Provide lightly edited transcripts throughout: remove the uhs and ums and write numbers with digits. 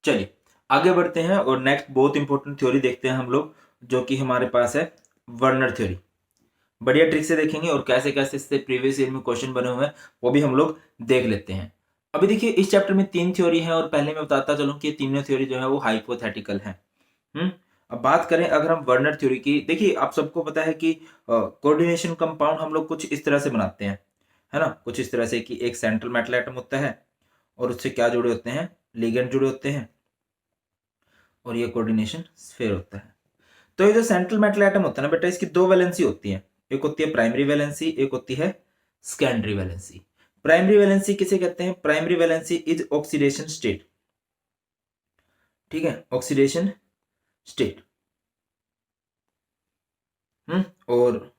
चलिए आगे बढ़ते हैं और नेक्स्ट बहुत इंपॉर्टेंट थ्योरी देखते हैं हम लोग, जो कि हमारे पास है वर्नर थ्योरी। बढ़िया ट्रिक से देखेंगे और कैसे कैसे इससे प्रीवियस ईयर में क्वेश्चन बने हुए हैं वो भी हम लोग देख लेते हैं। अभी देखिए इस चैप्टर में 3 थ्योरी है और पहले मैं बताता चलूं कि ये तीनों थ्योरी जो है वो हाइपोथेटिकल है। अब बात करें अगर हम वर्नर थ्योरी की, देखिए आप सबको पता है कि कोऑर्डिनेशन कंपाउंड हम लोग कुछ इस तरह से बनाते हैं, है ना, कुछ इस तरह से कि एक सेंट्रल मेटल एटम होता है और उससे क्या जुड़े होते हैं, लिगेंड जुड़े होते हैं, और ये कोऑर्डिनेशन स्फीयर होता है। तो ये जो सेंट्रल मेटल एटम होता है ना बेटा, इसकी दो वैलेंसी होती है, एक होती है प्राइमरी वैलेंसी, एक होती है सेकेंडरी वैलेंसी। प्राइमरी वैलेंसी किसे कहते हैं? Primary valency is oxidation state, ठीक है, ऑक्सीडेशन स्टेट। और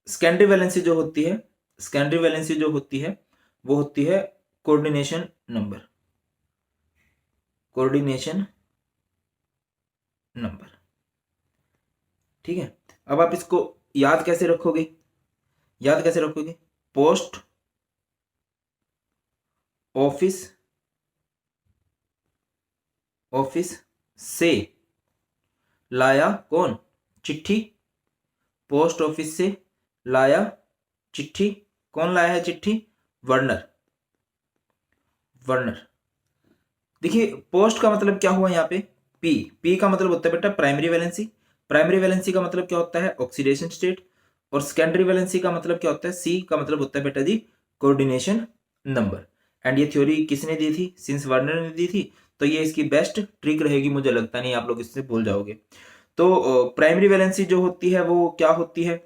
सेकेंडरी वैलेंसी जो होती है, सेकेंडरी वैलेंसी जो होती है वो होती है कोऑर्डिनेशन नंबर, कोऑर्डिनेशन नंबर, ठीक है। अब आप इसको याद कैसे रखोगे? याद कैसे रखोगे? पोस्ट ऑफिस, ऑफिस से लाया कौन? चिट्ठी। पोस्ट ऑफिस से लाया चिट्ठी। कौन लाया है चिट्ठी? Werner, Werner. देखिए पोस्ट का मतलब क्या हुआ यहाँ पे? पी। पी का मतलब होता है बेटा प्राइमरी वैलेंसी। प्राइमरी वैलेंसी का मतलब क्या होता है? Oxidation state. और सेकेंडरी वैलेंसी का मतलब क्या होता है? सी का मतलब होता है बेटा जी कोऑर्डिनेशन नंबर। एंड ये थ्योरी किसने दी थी? सिंस वर्नर ने दी थी। तो ये इसकी बेस्ट ट्रिक रहेगी, मुझे लगता नहीं आप लोग इससे भूल जाओगे। तो प्राइमरी वैलेंसी जो होती है वो क्या होती है?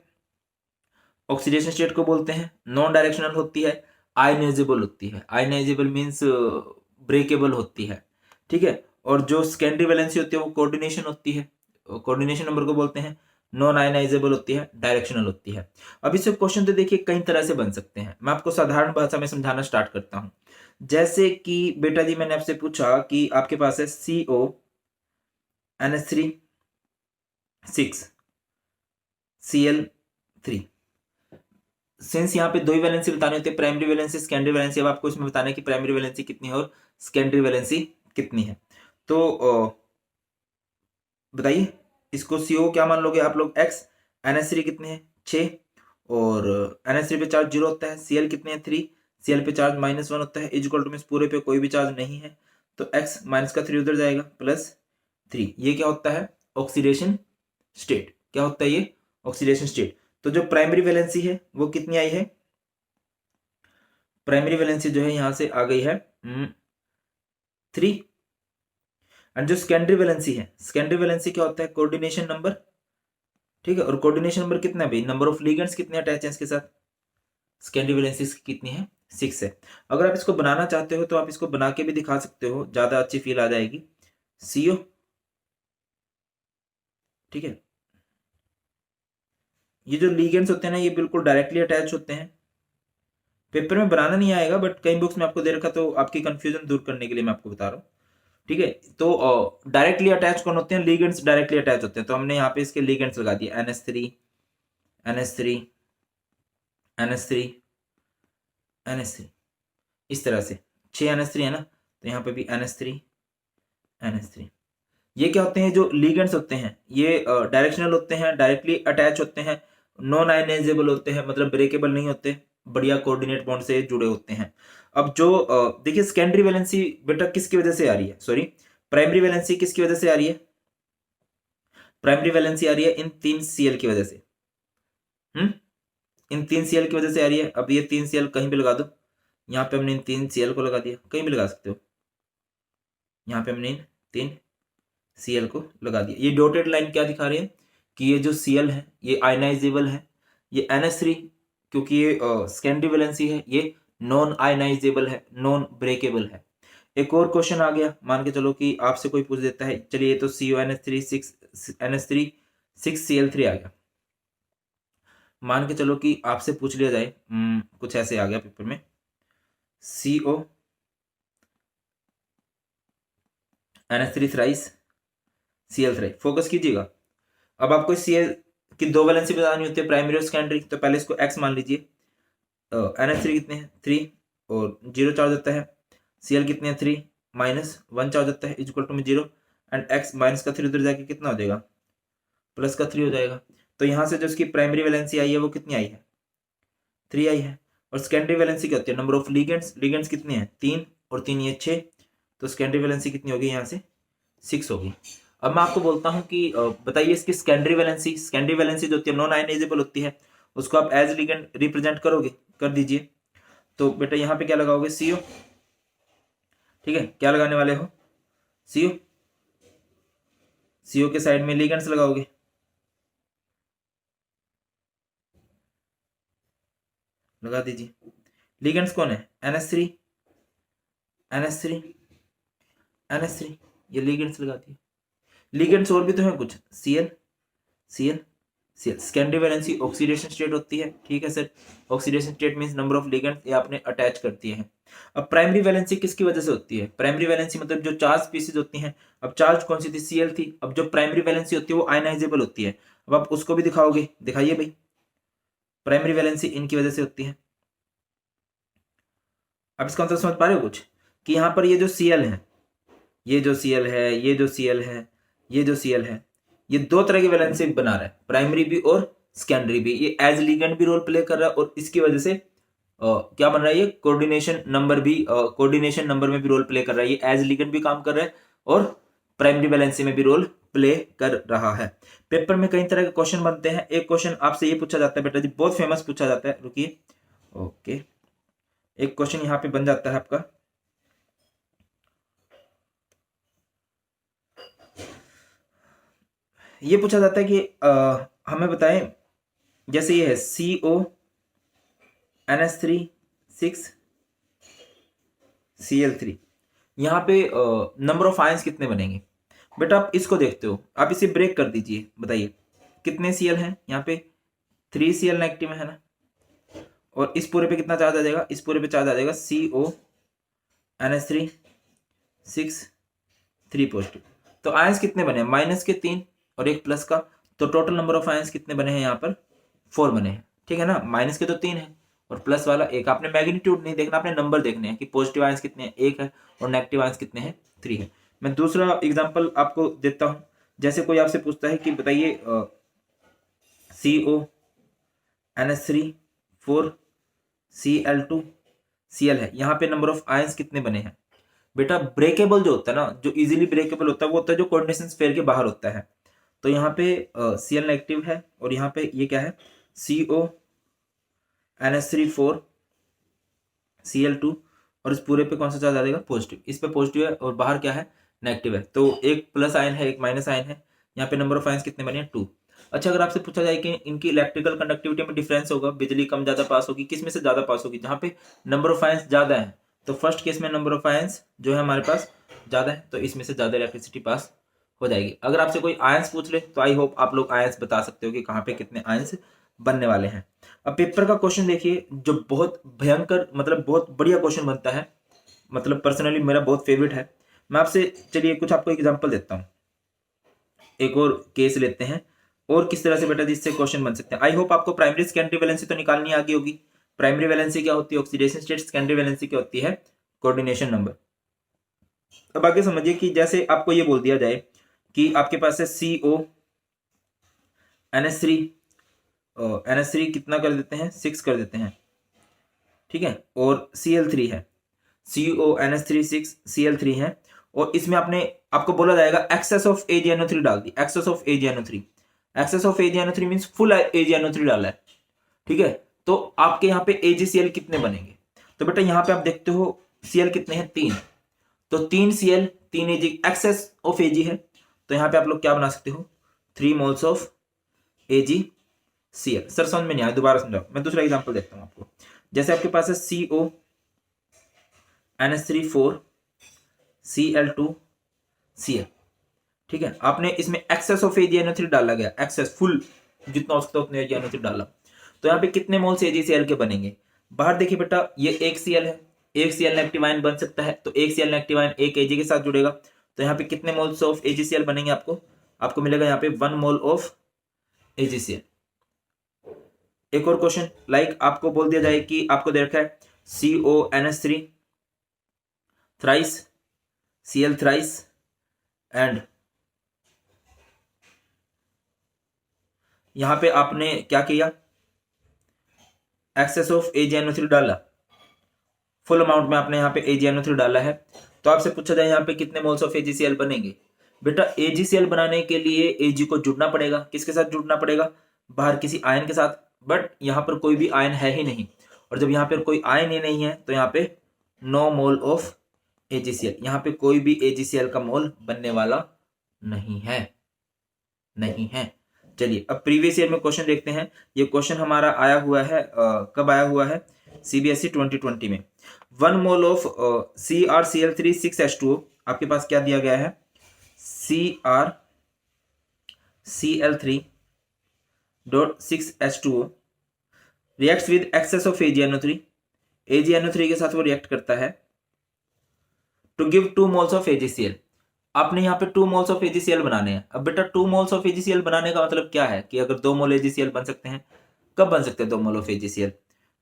ऑक्सीडेशन स्टेट को बोलते हैं। नॉन डायरेक्शनल होती है, आयनाइजेबल होती है। आयनाइजेबल मीन्स ब्रेकेबल होती है, ठीक है। और जो सेकेंडरी वैलेंसी होती है वो कोऑर्डिनेशन होती है, कोऑर्डिनेशन नंबर को बोलते हैं। नॉन आयनाइजेबल होती है, डायरेक्शनल होती है। अब इससे क्वेश्चन तो देखिए कई तरह से बन सकते हैं, मैं आपको साधारण भाषा में समझाना स्टार्ट करता हूं। जैसे कि बेटा जी मैंने आपसे पूछा कि आपके पास है CONH3 6 Cl3। सिंस यहाँ पे दो ही वैलेंसी बतानी होती है, प्राइमरी वैलेंसी सेकेंडरी वैलेंसी। अब आपको इसमें बताना है कि प्राइमरी वैलेंसी कितनी है और सेकेंडरी वैलेंसी कितनी है। तो बताइए इसको CO क्या मान लोगे आप लोग? X। NH3 कितने हैं? 6। और NH3 पे चार्ज 0 होता है। Cl कितने हैं? 3। Cl पे चार्ज -1 होता है। इज इक्वल टू मींस पूरे पे कोई भी चार्ज नहीं है, तो X माइनस का 3 उधर जाएगा, +3। ये क्या होता है? Oxidation state. क्या होता है ये? Oxidation state. तो जो प्राइमरी वैलेंसी है वो कितनी आई है? प्राइमरी वैलेंसी जो है यहां से आ गई है 3। एंड जो सेकेंडरी वैलेंसी है, सेकेंडरी वैलेंसी क्या होता है? कोऑर्डिनेशन नंबर, ठीक है। और कोऑर्डिनेशन नंबर कितना है भाई? नंबर ऑफ लिगेंड्स कितने अटैच हैं इसके साथ? सेकेंडरी वैलेंसी कितनी है? 6 है। अगर आप इसको बनाना चाहते हो तो आप इसको बना के भी दिखा सकते हो, ज्यादा अच्छी फील आ जाएगी। CO, ठीक है। ये जो लिगेंड्स होते हैं ना ये बिल्कुल डायरेक्टली अटैच होते हैं। पेपर में बनाना नहीं आएगा बट कई बुक्स में आपको दे रखा, तो आपकी कंफ्यूजन दूर करने के लिए मैं आपको बता रहा हूँ, ठीक है। तो डायरेक्टली अटैच कौन होते हैं? लिगेंड्स डायरेक्टली अटैच होते हैं। तो हमने यहाँ पे इसके लिगेंड्स लगा दिए, NH3 NH3 NH3 NH3, इस तरह से 6 NH3 है ना, तो यहाँ पे भी NH3 NH3। ये क्या होते हैं? जो लिगेंड्स होते हैं ये डायरेक्शनल होते हैं, डायरेक्टली अटैच होते हैं, नॉन आयनाइजेबल होते हैं, मतलब ब्रेकेबल नहीं होते, बढ़िया कोऑर्डिनेट बॉन्ड से जुड़े होते हैं। अब जो देखिए सेकेंडरी वैलेंसी बेटा किसकी वजह से आ रही है? सॉरी, प्राइमरी वैलेंसी किसकी वजह से आ रही है? प्राइमरी वैलेंसी आ रही है इन 3 Cl की वजह से। इन 3 Cl की वजह से आ रही है। अब ये 3 Cl कहीं भी लगा दो, यहाँ पे हमने इन 3 Cl को लगा दिया, कहीं भी लगा सकते हो। यहाँ पे हमने इन 3 Cl को लगा दिया। ये डॉटेड लाइन क्या दिखा रही है? कि ये जो Cl है ये आयनाइजेबल है। ये NH3 क्योंकि ये सेकेंडरी वैलेंसी है, ये नॉन आयनाइजेबल है, नॉन ब्रेकेबल है। एक और क्वेश्चन आ गया, मान के चलो कि आपसे कोई पूछ देता है, चलिए ये तो CONH3 6 NH3 आ गया। मान के चलो कि आपसे पूछ लिया जाए, कुछ ऐसे आ गया पेपर में, CO NH3 thrice Cl3। Focus कीजिएगा। अब आपको Cl की दो वैलेंसी बतानी होती है, प्राइमरी और सेकेंडरी। तो पहले इसको X मान लीजिए। NH3 कितने हैं? 3 और 0 चार्ज होता है। Cl कितने हैं 3 माइनस 1 हो जाता है इक्वल टू में 0 एंड x माइनस का 3 उधर जाके कितना हो जाएगा प्लस का 3 हो जाएगा। तो यहाँ से जो इसकी प्राइमरी वैलेंसी आई है वो कितनी आई है 3 आई है। और सेकेंडरी वैलेंसी क्या होती है नंबर ऑफ लिगेंड्स, लिगेंड्स कितने हैं 3 और 3 ये 6, तो सेकेंडरी वैलेंसी कितनी होगी यहाँ से 6 होगी। अब मैं आपको बोलता हूँ कि बताइए इसकी सेकेंडरी वैलेंसी, सेकेंडरी वैलेंसी जो होती है नॉन आयनाइजेबल होती है, उसको आप एज लिगेंड रिप्रेजेंट करोगे, कर दीजिए। तो बेटा यहाँ पे क्या लगाओगे CO, ठीक है क्या लगाने वाले हो CO, CO के साइड में लिगेंड्स लगाओगे, लगा दीजिए। लिगेंड्स कौन है NH3 NH3 NH3, ये लिगेंड्स लगा दिए। लिगेंड्स और भी तो है कुछ Cl Cl Cl, secondary valency oxidation state होती है, ठीक है sir. Oxidation state means number of ligands ये आपने अटैच कर दिए हैं। अब प्राइमरी वैलेंसी किसकी वजह से होती है, प्राइमरी वैलेंसी मतलब जो चार्ज स्पीसीज होती हैं। अब चार्ज कौन सी थी Cl थी, अब जो प्राइमरी वैलेंसी होती है वो आयनाइजेबल होती है। अब आप उसको भी दिखाओगे, दिखाइए भाई, प्राइमरी वैलेंसी इनकी वजह से होती है। अब इसका मतलब समझ पा रहे हो कुछ, कि यहाँ पर ये जो Cl है, ये जो Cl है, ये जो Cl है, ये जो Cl है, ये दो तरह की वैलेंसी बना रहा है, प्राइमरी भी और सेकेंडरी भी। ये एज लिगेंड भी रोल प्ले कर रहा है और इसकी वजह से क्या बन रहा है ये कोऑर्डिनेशन नंबर भी, कोऑर्डिनेशन नंबर में भी रोल प्ले कर रहा है। ये एज लिगेंड भी काम कर रहा है और प्राइमरी वैलेंसी में भी रोल प्ले कर रहा है। पेपर में कई तरह के क्वेश्चन बनते हैं। एक क्वेश्चन आपसे ये पूछा जाता है बेटा जी, बहुत फेमस पूछा जाता है, रुकिए ओके, एक क्वेश्चन यहाँ पे बन जाता है आपका, ये पूछा जाता है कि हमें बताएं, जैसे ये है CO NH3 6 Cl3, यहाँ पे नंबर ऑफ आयंस कितने बनेंगे बेटा, आप इसको देखते हो, आप इसे ब्रेक कर दीजिए, बताइए कितने Cl हैं यहाँ पे 3 Cl नेगेटिव है ना, और इस पूरे पे कितना चार्ज आ जाएगा, इस पूरे पे चार्ज आ जाएगा CO NH3 6 3 पॉजिटिव। तो आयंस कितने बने, माइनस के 3 और एक प्लस का, तो टोटल नंबर ऑफ आयंस कितने बने हैं यहाँ पर 4 बने हैं, ठीक है ना। माइनस के तो 3 है और प्लस वाला एक, आपने मैग्नीट्यूड नहीं देखना, आपने नंबर देखने हैं कि पॉजिटिव आयंस कितने हैं 1 है और नेगेटिव आयंस कितने हैं 3 है। मैं दूसरा एग्जांपल आपको देता हूं, जैसे कोई आपसे पूछता है कि बताइए CO NH3 4 Cl2 Cl है, यहाँ पे नंबर ऑफ आयंस कितने बने हैं बेटा। ब्रेकेबल जो होता है ना, जो इजीली ब्रेकेबल होता है वो होता है जो कोऑर्डिनेशन स्फीयर के बाहर होता है। तो यहाँ पे Cl नेगेटिव है और यहाँ पे ये क्या है CO NH3 4 Cl2, और इस पूरे पे कौन सा चार्ज आ जाएगा पॉजिटिव, इस पे पॉजिटिव है और बाहर क्या है नेगेटिव है, तो एक प्लस आयन है एक माइनस आयन है। यहाँ पे नंबर ऑफ आयंस कितने बने हैं 2। अच्छा अगर आपसे पूछा जाए कि इनकी इलेक्ट्रिकल कंडक्टिविटी में डिफरेंस होगा, बिजली कम ज्यादा पास होगी, किस में से ज्यादा पास होगी, जहाँ पे नंबर ऑफ आयंस ज्यादा है, तो फर्स्ट केस में नंबर ऑफ आयंस जो है हमारे पास ज्यादा है, तो इसमें से ज्यादा इलेक्ट्रिसिटी पास हो जाएगी। अगर आपसे कोई आयंस पूछ ले तो आई होप आप लोग आयंस बता सकते हो कि कहाँ पे कितने आयंस बनने वाले हैं। अब पेपर का क्वेश्चन देखिए जो बहुत भयंकर मतलब बहुत बढ़िया क्वेश्चन बनता है, मतलब पर्सनली मेरा बहुत फेवरेट है। मैं आपसे चलिए कुछ आपको एग्जांपल देता हूँ, एक और केस लेते हैं और किस तरह से बेटा जिससे क्वेश्चन बन सकते हैं। आई होप आपको प्राइमरी सेकेंडरी वैलेंसी तो निकालनी आ गई होगी। प्राइमरी वैलेंसी क्या होती है ऑक्सीडेशन स्टेट, सेकेंडरी वैलेंसी क्या होती है कोऑर्डिनेशन नंबर। अब आगे समझिए कि जैसे आपको ये बोल दिया जाए कि आपके पास है CO NH3 कितना कर देते हैं 6 कर देते हैं, ठीक है, और Cl3 है, CO NH3 6 Cl3 है, और इसमें आपको बोला जाएगा एक्सेस ऑफ AgNO3 डाल दी, excess of AgNO3, excess of AgNO3 means full AgNO3 डाला है, ठीक है। तो आपके यहाँ पे AgCl कितने बनेंगे, तो बेटा यहाँ पे आप देखते हो Cl कितने हैं 3, तो 3 Cl 3 Ag, excess of Ag है, तो यहाँ पे आप लोग क्या बना सकते हो 3 मोल्स ऑफ AgCl। सर समझ में नहीं आया, दोबारा समझाओ, मैं दूसरा एग्जांपल देता हूँ आपको। जैसे आपके पास है CO NH3 4 Cl2 Cl, ठीक है, आपने इसमें एक्सेस ऑफ AgNO3 डाला गया, एक्सेस फुल जितना हो सकता है उतने AgNO3 डाला, तो यहाँ पे कितने मोल्स AgCl के बनेंगे। बाहर देखिए बेटा ये एक Cl है, एक Cl नेगेटिव आयन बन सकता है, तो एक Cl नेगेटिव आयन एक Ag के साथ जुड़ेगा, तो यहाँ पे कितने मोल्स ऑफ AgCl बनेंगे, आपको मिलेगा यहाँ पे 1 मोल ऑफ AgCl। एक और क्वेश्चन लाइक आपको बोल दिया जाए कि आपको दे रखा है CO NH3 thrice, Cl thrice and यहां पे आपने क्या किया, एक्सेस ऑफ AgNO3 डाला, फुल अमाउंट में आपने यहाँ पे AgNO3 डाला है। तो आपसे पूछा जाए यहाँ पे कितने मोल्स ऑफ AgCl बनेंगे। बेटा AgCl बनाने के लिए Ag को जुड़ना पड़ेगा, किसके साथ जुड़ना पड़ेगा, बाहर किसी आयन के साथ, बट यहाँ पर कोई भी आयन है ही नहीं, और जब यहाँ पर कोई आयन ही नहीं है तो यहाँ पे नो मोल ऑफ AgCl, यहाँ पे कोई भी AgCl का मोल बनने वाला नहीं है, नहीं है। चलिए अब प्रीवियस ईयर में क्वेश्चन देखते हैं। ये क्वेश्चन हमारा आया हुआ है कब आया हुआ है, CBSE 2020 में। 1 मोल ऑफ CrCl3 6H2O, आपके पास क्या दिया गया है, CrCl3.6H2O reacts with access of AgNO3, AgNO3 के साथ वो रिएक्ट करता है to give 2 moles of AgCl। आपने यहाँ पे 2 मोल्स ऑफ AgCl बनाने हैं। अब बेटा 2 मोल्स ऑफ AgCl बनाने का मतलब क्या है कि अगर 2 मोल AgCl बन सकते हैं, कब बन सकते हैं 2 मोल ऑफ AgCl,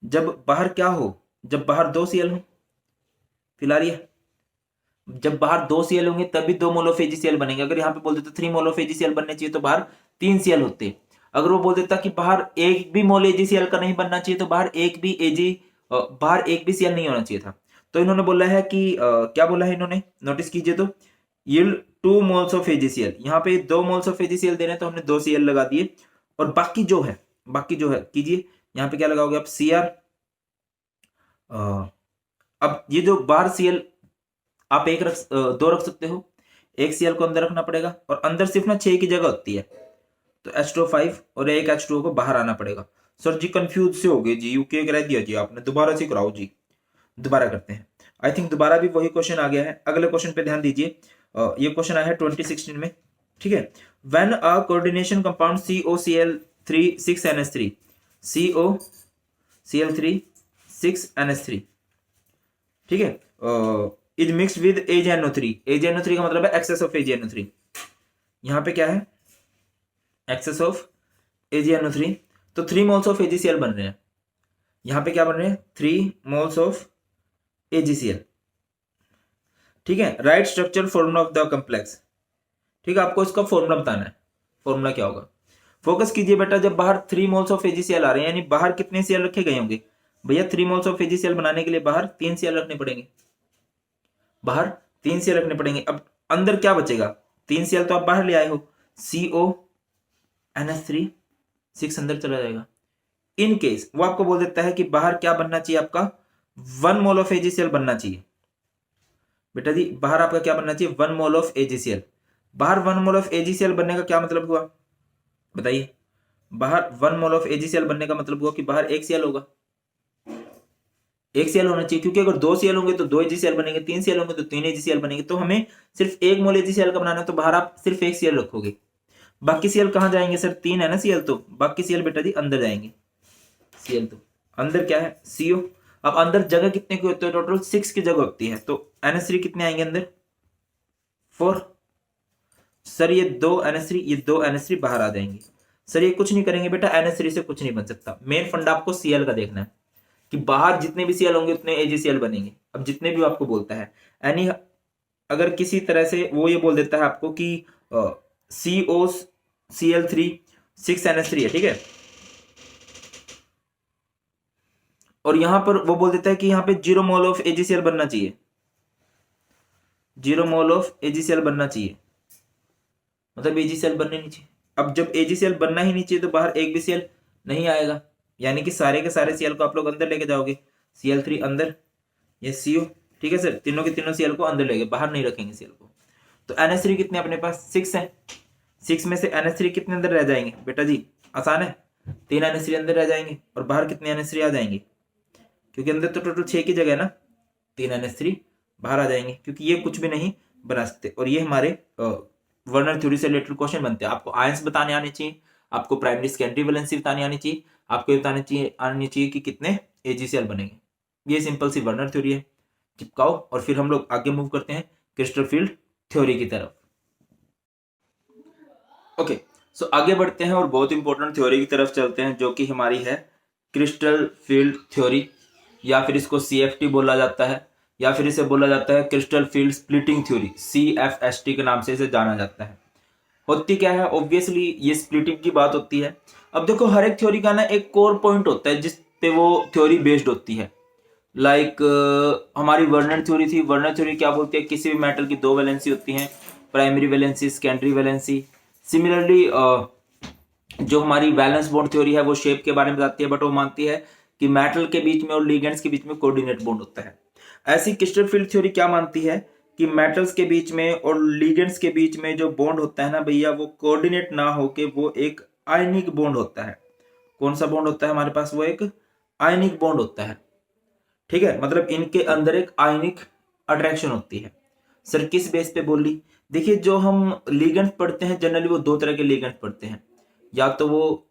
जब बाहर क्या हो, जब बाहर 2 Cl हो, फिलहाल ये जब बाहर 2 Cl होंगे तभी 2 मोल ऑफ AgCl बनेंगे। अगर यहाँ पे बोल देता 3 मोल ऑफ AgCl बनने चाहिए तो बाहर 3 Cl होते। अगर वो बोल देता कि बाहर एक भी मोल AgCl का नहीं बनना चाहिए तो बाहर एक भी Cl नहीं होना चाहिए था। तो इन्होंने बोला है कि क्या बोला है इन्होंने, नोटिस कीजिए तो, yield 2 मोल्स ऑफ AgCl, यहाँ पे 2 मोल्स ऑफ AgCl दे रहे हैं तो हमने 2 Cl लगा दिए, और बाकी जो है कीजिए, यहाँ पे क्या लगाओगे आप, Cr। अब ये जो बाहर Cl आप दो रख सकते हो, एक Cl को अंदर रखना पड़ेगा, और अंदर सिर्फ ना 6 की जगह होती है, तो H2O5 और एक H2O को बाहर आना पड़ेगा। सर जी कंफ्यूज से हो गए जी, यूके करा दिया जी आपने, दोबारा से कराओ जी। दोबारा करते हैं, आई थिंक दोबारा भी वही क्वेश्चन आ गया है। अगले क्वेश्चन पे ध्यान दीजिए, ये क्वेश्चन आया है 2016 में, ठीक है। When a coordination compound COCl3 6NH3 COCl3 6NH3, ठीक है, is mixed with AgNO3। AgNO3 का मतलब है एक्सेस ऑफ AgNO3। यहाँ पे क्या है, एक्सेस ऑफ AgNO3, तो 3 मोल्स ऑफ AgCl बन रहे हैं। यहाँ पे क्या बन रहे हैं, 3 मोल्स ऑफ AgCl, ठीक है। Right structure formula of the complex, ठीक है, आपको इसका फॉर्मूला बताना है। फॉर्मूला क्या होगा, फोकस कीजिए बेटा, जब बाहर 3 मोल्स ऑफ AgCl आ रहे हैं, यानी बाहर कितने Cl रखे गए होंगे भैया, 3 मोल्स ऑफ AgCl बनाने के लिए बाहर 3 Cl रखने पड़ेंगे, बाहर 3 Cl रखने पड़ेंगे। अब अंदर क्या बचेगा, 3 Cl तो आप बाहर ले आए हो, CONH3 6 अंदर चला जाएगा। इन केस वो आपको बोल देता है कि बाहर क्या बनना चाहिए, आपका 1 मोल ऑफ AgCl बनना चाहिए। बेटा जी बाहर आपका क्या बनना चाहिए, 1 मोल ऑफ AgCl। बाहर 1 मोल ऑफ AgCl बनने का क्या मतलब हुआ बताइए, बाहर 1 मोल ऑफ AgCl बनने का मतलब हुआ कि बाहर 1 Cl होगा, 1 Cl होना चाहिए, क्योंकि अगर 2 Cl होंगे तो 2 AgCl बनेंगे, 3 Cl होंगे तो 3 AgCl बनेंगे। तो हमें सिर्फ 1 मोल AgCl का बनाना है, तो बाहर आप सिर्फ 1 Cl रखोगे, बाकी Cl कहां जाएंगे सर, 3 है ना Cl, तो बाकी Cl बेटा जी अंदर जाएंगे। Cl तो अंदर क्या है, CO। अब अंदर जगह कितने की होती है, टोटल 6 की जगह होती है, तो NH3 कितने आएंगे अंदर, 4। सर ये 2 NH3, ये 2 NH3 बाहर आ जाएंगे। सर ये कुछ नहीं करेंगे बेटा, NH3 से कुछ नहीं बन सकता। मेन फंडा आपको Cl का देखना है कि बाहर जितने भी Cl होंगे उतने AgCl बनेंगे। अब जितने भी आपको बोलता है, यानी अगर किसी तरह से वो ये बोल देता है आपको कि COCl3 6NH3 है, ठीक है, और यहां पर वो बोल देता है कि यहां पे 0 मोल ऑफ AgCl बनना चाहिए, 0 मोल ऑफ AgCl बनना चाहिए, मतलब AgCl बनने नहीं चाहिए। अब जब AgCl बनना ही नहीं चाहिए तो बाहर एक भी Cl नहीं आएगा, यानी कि सारे के सारे Cl को आप लोग अंदर लेके जाओगे, Cl3 अंदर, ये CO, ठीक है सर, तीनों के तीनों Cl को अंदर लेके, बाहर नहीं रखेंगे Cl को। तो NH3 कितने अपने पास, 6 है, 6 में से NH3 कितने अंदर रह जाएंगे बेटा जी, आसान है, 3 NH3 अंदर रह जाएंगे, और बाहर कितने NH3 आ जाएंगे, क्योंकि अंदर तो टोटल 6 की जगह है ना, 3 NH3 बाहर आ जाएंगे, क्योंकि ये कुछ भी नहीं बना सकते। और ये हमारे वर्नर थ्योरी से रिलेटेड क्वेश्चन बनते हैं। आपको आयंस बताने आने चाहिए, आपको प्राइमरी सेकेंडरी वैलेंसी बतानी आनी चाहिए, आपको बताने चाहिए कि कितने AgCl बनेंगे। ये सिंपल सी वर्नर थ्योरी है, चिपकाओ, और फिर हम लोग आगे मूव करते हैं क्रिस्टल फील्ड थ्योरी की तरफ। ओके, सो आगे बढ़ते हैं और बहुत इंपॉर्टेंट थ्योरी की तरफ चलते हैं, जो कि हमारी है क्रिस्टल फील्ड थ्योरी, या फिर इसको CFT बोला जाता है, या फिर इसे बोला जाता है crystal field splitting theory, CFST के नाम से इसे जाना जाता है। होती क्या है, ऑब्वियसली ये स्प्लिटिंग की बात होती है। अब देखो हर एक थ्योरी का ना एक कोर पॉइंट होता है जिस पे वो थ्योरी बेस्ड होती है। लाइक हमारी वर्नर थ्योरी थी। वर्नर थ्योरी क्या बोलती है, किसी भी मेटल की दो वैलेंसी होती हैं, primary valency, secondary valency. Similarly जो हमारी वैलेंस बॉन्ड थ्योरी है वो शेप के बारे में बताती है, बट वो मानती है कि मेटल के बीच में और लिगेंड्स के बीच में कोऑर्डिनेट बॉन्ड होता है। ऐसी क्रिस्टल फील्ड थ्योरी क्या मानती है कि मेटल्स के बीच में और लिगेंड्स के बीच में जो बॉन्ड होता है ना भैया, वो कोऑर्डिनेट ना होके वो एक आयनिक बॉन्ड होता है। कौन सा बॉन्ड होता है हमारे पास, वो एक आयनिक बॉन्ड होता है। ठीक है, मतलब इनके अंदर एक आयनिक अट्रैक्शन होती है। सर किस बेस पे बोली, देखिए जो हम लिगेंड्स पढ़ते हैं जनरली वो दो तरह के लिगेंड्स पढ़ते हैं, या तो वो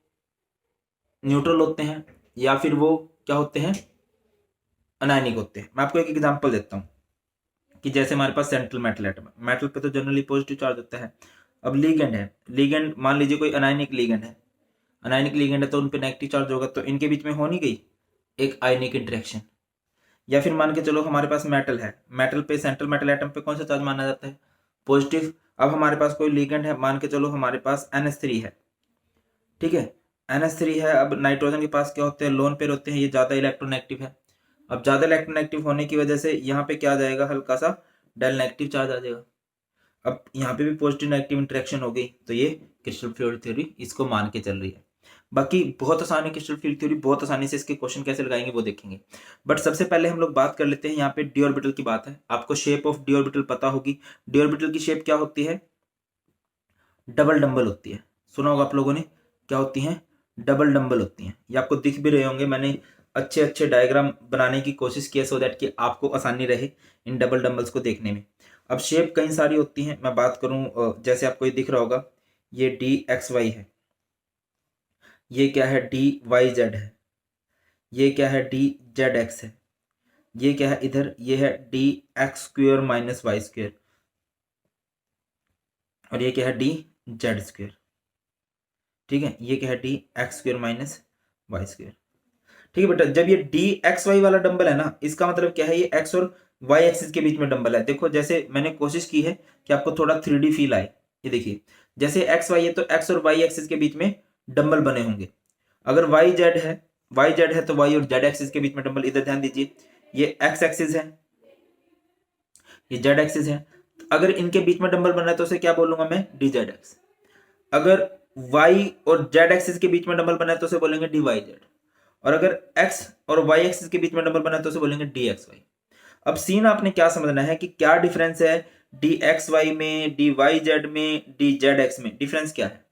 न्यूट्रल होते हैं या फिर वो क्या होते हैं, अनायनिक होते हैं। मैं आपको एक एग्जांपल देता हूँ कि जैसे हमारे पास सेंट्रल मेटल एटम है, मेटल पे तो जनरली पॉजिटिव चार्ज होता है। अब लिगेंड है, लिगेंड मान लीजिए कोई अनायनिक लिगेंड है, अनायनिक लिगेंड है तो उन पे नेगेटिव चार्ज होगा, तो इनके बीच में हो नहीं गई एक आयनिक इंटरेक्शन। या फिर मान के चलो हमारे पास मेटल है, मेटल पे सेंट्रल मेटल एटम पे कौन सा चार्ज माना जाता है, पॉजिटिव। अब हमारे पास कोई लिगेंड है, मान के चलो हमारे पास NH3 है, ठीक है, NH3 है। अब नाइट्रोजन के पास क्या होते हैं, लोन पेयर होते हैं, ये ज्यादा इलेक्ट्रोनेगेटिव है। अब ज्यादा इलेक्ट्रोनेगेटिव होने की वजह से यहाँ पे क्या आ जाएगा, हल्का सा डेल नेगेटिव चार्ज आ जाएगा। अब यहाँ पे भी पॉजिटिव नेगेटिव इंटरेक्शन हो गई, तो ये क्रिस्टल फील्ड थ्योरी इसको मान के चल रही है। बाकी बहुत आसान है क्रिस्टल फील्ड थ्योरी, बहुत आसानी से इसके क्वेश्चन कैसे लगाएंगे वो देखेंगे। बट सबसे पहले हम लोग बात कर लेते हैं यहाँ पे डी ऑर्बिटल की बात है। आपको शेप ऑफ डी ऑर्बिटल पता होगी। डी ऑर्बिटल की शेप क्या होती है, डबल डंबल होती है। सुना होगा आप लोगों ने, क्या होती है, डबल डंबल होती हैं। ये आपको दिख भी रहे होंगे, मैंने अच्छे अच्छे डायग्राम बनाने की कोशिश की है सो दैट कि आपको आसानी रहे इन डबल डंबल्स को देखने में। अब शेप कई सारी होती हैं, मैं बात करूं जैसे आपको ये दिख रहा होगा, ये DXY है, ये क्या है DYZ है, ये क्या है DZX है, ये क्या है इधर, ये है DX² - Y², और ये क्या है DZ²। ठीक है, ये क्या है DX² - Y²। ठीक है बेटा, जब ये DXY वाला डंबल है ना, इसका मतलब क्या है, ये X और Y एक्सिस के बीच में डंबल है। देखो जैसे मैंने कोशिश की है कि आपको थोड़ा 3D फील आए। ये देखिए जैसे XY है तो X और Y एक्सिस के बीच में डंबल बने होंगे। अगर YZ है तो Y और Z एक्सिस के बीच में डंबल। इधर ध्यान दीजिए, ये X एक्सिस है, ये Z एक्सिस है। अगर इनके बीच में डंबल बन रहा है तो उसे क्या बोलूंगा मैं, DZX। अगर Y और Z एक्सिस के बीच में डंबल बना है तो उसे बोलेंगे DYZ। और अगर X और Y एक्सिस के बीच में डंबल बना है तो उसे बोलेंगे DXY। अब सीन आपने क्या समझना है कि क्या डिफरेंस है DXY में, DYZ में, DZX में, डिफरेंस क्या है।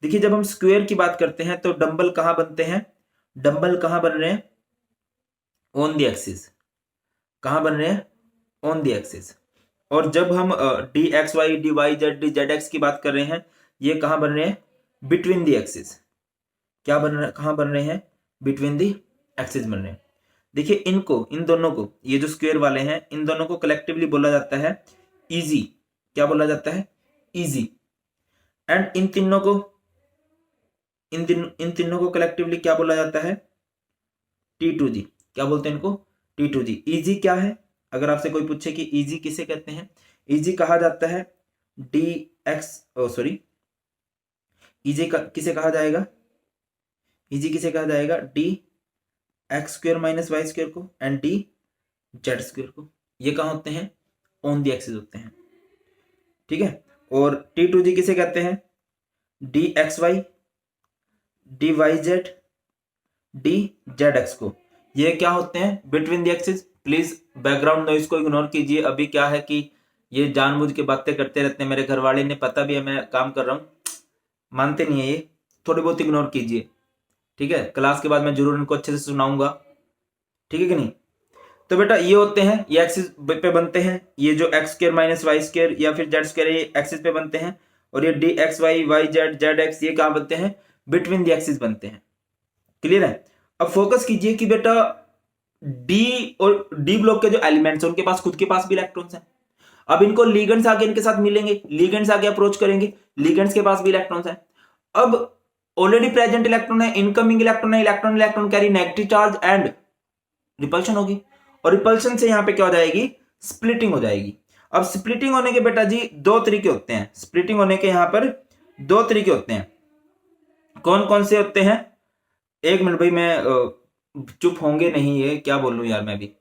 देखिए जब हम स्क्वायर की बात करते हैं तो डंबल कहां बनते हैं, डंबल कहां बन रहे हैं, ऑन द एक्सिस। कहां बन रहे हैं, ऑन द एक्सिस। और जब हम DXY, DYZ, DZX की बात कर रहे हैं, ये कहां बन रहे हैं, बिटवीन द एक्सिस। क्या बन रहे, कहां बन रहे हैं, बिटवीन द एक्सिस बन रहे हैं। देखिए इनको, इन दोनों को, ये जो स्क्वायर वाले हैं, इन दोनों को कलेक्टिवली बोला जाता है इजी। क्या बोला जाता है, इजी। एंड इन तीनों को, इन तीनों को कलेक्टिवली क्या बोला जाता है, T2G। क्या बोलते हैं इनको, T2G। इजी क्या है, अगर आपसे कोई पूछे कि इजी किसे कहते हैं, इजी कहा जाता है इजी किसे कहा जाएगा, इजी किसे कहा जाएगा, DX² - Y² को, एंड DZ² को। ये कहां होते हैं, ऑन द एक्सिस होते हैं। ठीक है, और T2G किसे कहते हैं, DXY, DYZ, DZX को। ये क्या होते हैं, between the axis. Please background noise को इग्नोर कीजिए। अभी क्या है कि ये जानबूझ के बातें करते रहते हैं, मेरे घर वाले ने पता भी है मैं काम कर रहा हूँ, मानते नहीं है ये, थोड़ी बहुत इग्नोर कीजिए। ठीक है, क्लास के बाद मैं जरूर इनको अच्छे से सुनाऊंगा, ठीक है कि नहीं। तो बेटा ये होते हैं, ये एक्सिस पे बनते हैं, ये जो X² - Y² या फिर Z² ये एक्सिस पे बनते हैं, और ये DXY, YZ, ZX ये कहां बनते हैं, बिटवीन द एक्सिस बनते हैं। क्लियर है। अब फोकस कीजिए कि बेटा डी और डी ब्लॉक के जो एलिमेंट्स हैं उनके पास खुद के पास भी इलेक्ट्रॉन्स हैं। अब इनको लिगेंड्स आके इनके साथ मिलेंगे, लिगेंड्स आके अप्रोच करेंगे, लिगेंड्स के पास भी इलेक्ट्रॉन्स हैं। अब ऑलरेडी प्रेजेंट इलेक्ट्रॉन है, इनकमिंग इलेक्ट्रॉन है, electron electron carry negative charge and repulsion होगी। और रिपल्शन से यहाँ पे क्या हो जाएगी, स्प्लिटिंग हो जाएगी। अब स्प्लिटिंग होने के बेटा जी दो तरीके होते हैं, स्प्लिटिंग होने के यहाँ पर दो तरीके होते हैं। कौन कौन से होते हैं, एक मिनट भाई, मैं चुप होंगे नहीं, ये क्या बोल लूं यार मैं भी।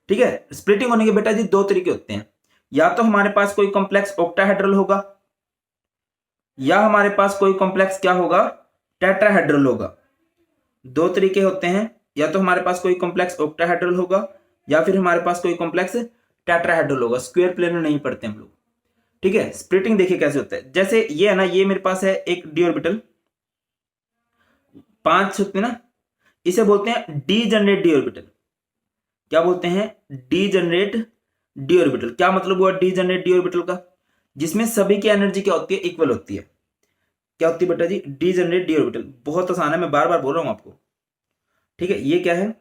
ठीक है, स्प्लिटिंग होने के बेटा जी दो तरीके होते हैं, या तो हमारे पास कोई कॉम्प्लेक्स ऑक्टाहेड्रल होगा, या हमारे पास कोई कॉम्प्लेक्स क्या होगा, टेट्राहेड्रल होगा। दो तरीके होते हैं, या तो हमारे पास कोई कॉम्प्लेक्स ऑक्टाहेड्रल होगा, या फिर हमारे पास कोई कॉम्प्लेक्स टेट्राहेड्रल होगा। स्क्वायर प्लेन में नहीं पढ़ते हम लोग। ठीक है, स्प्लिटिंग देखिए कैसे होता है। जैसे ये है ना, ये मेरे पास है एक डी ऑर्बिटल, 5 होते हैं ना, इसे बोलते हैं डीजनरेट डी ऑर्बिटल। क्या बोलते हैं, डीजनरेट डी ऑर्बिटल। क्या मतलब हुआ डीजनरेट डी ऑर्बिटल का, जिसमें सभी की एनर्जी क्या होती है, इक्वल होती है। क्या होती है बेटा जी, डीजनरेट डी ऑर्बिटल। बहुत आसान है, मैं बार बार बोल रहा हूं आपको। ठीक है, ये क्या है,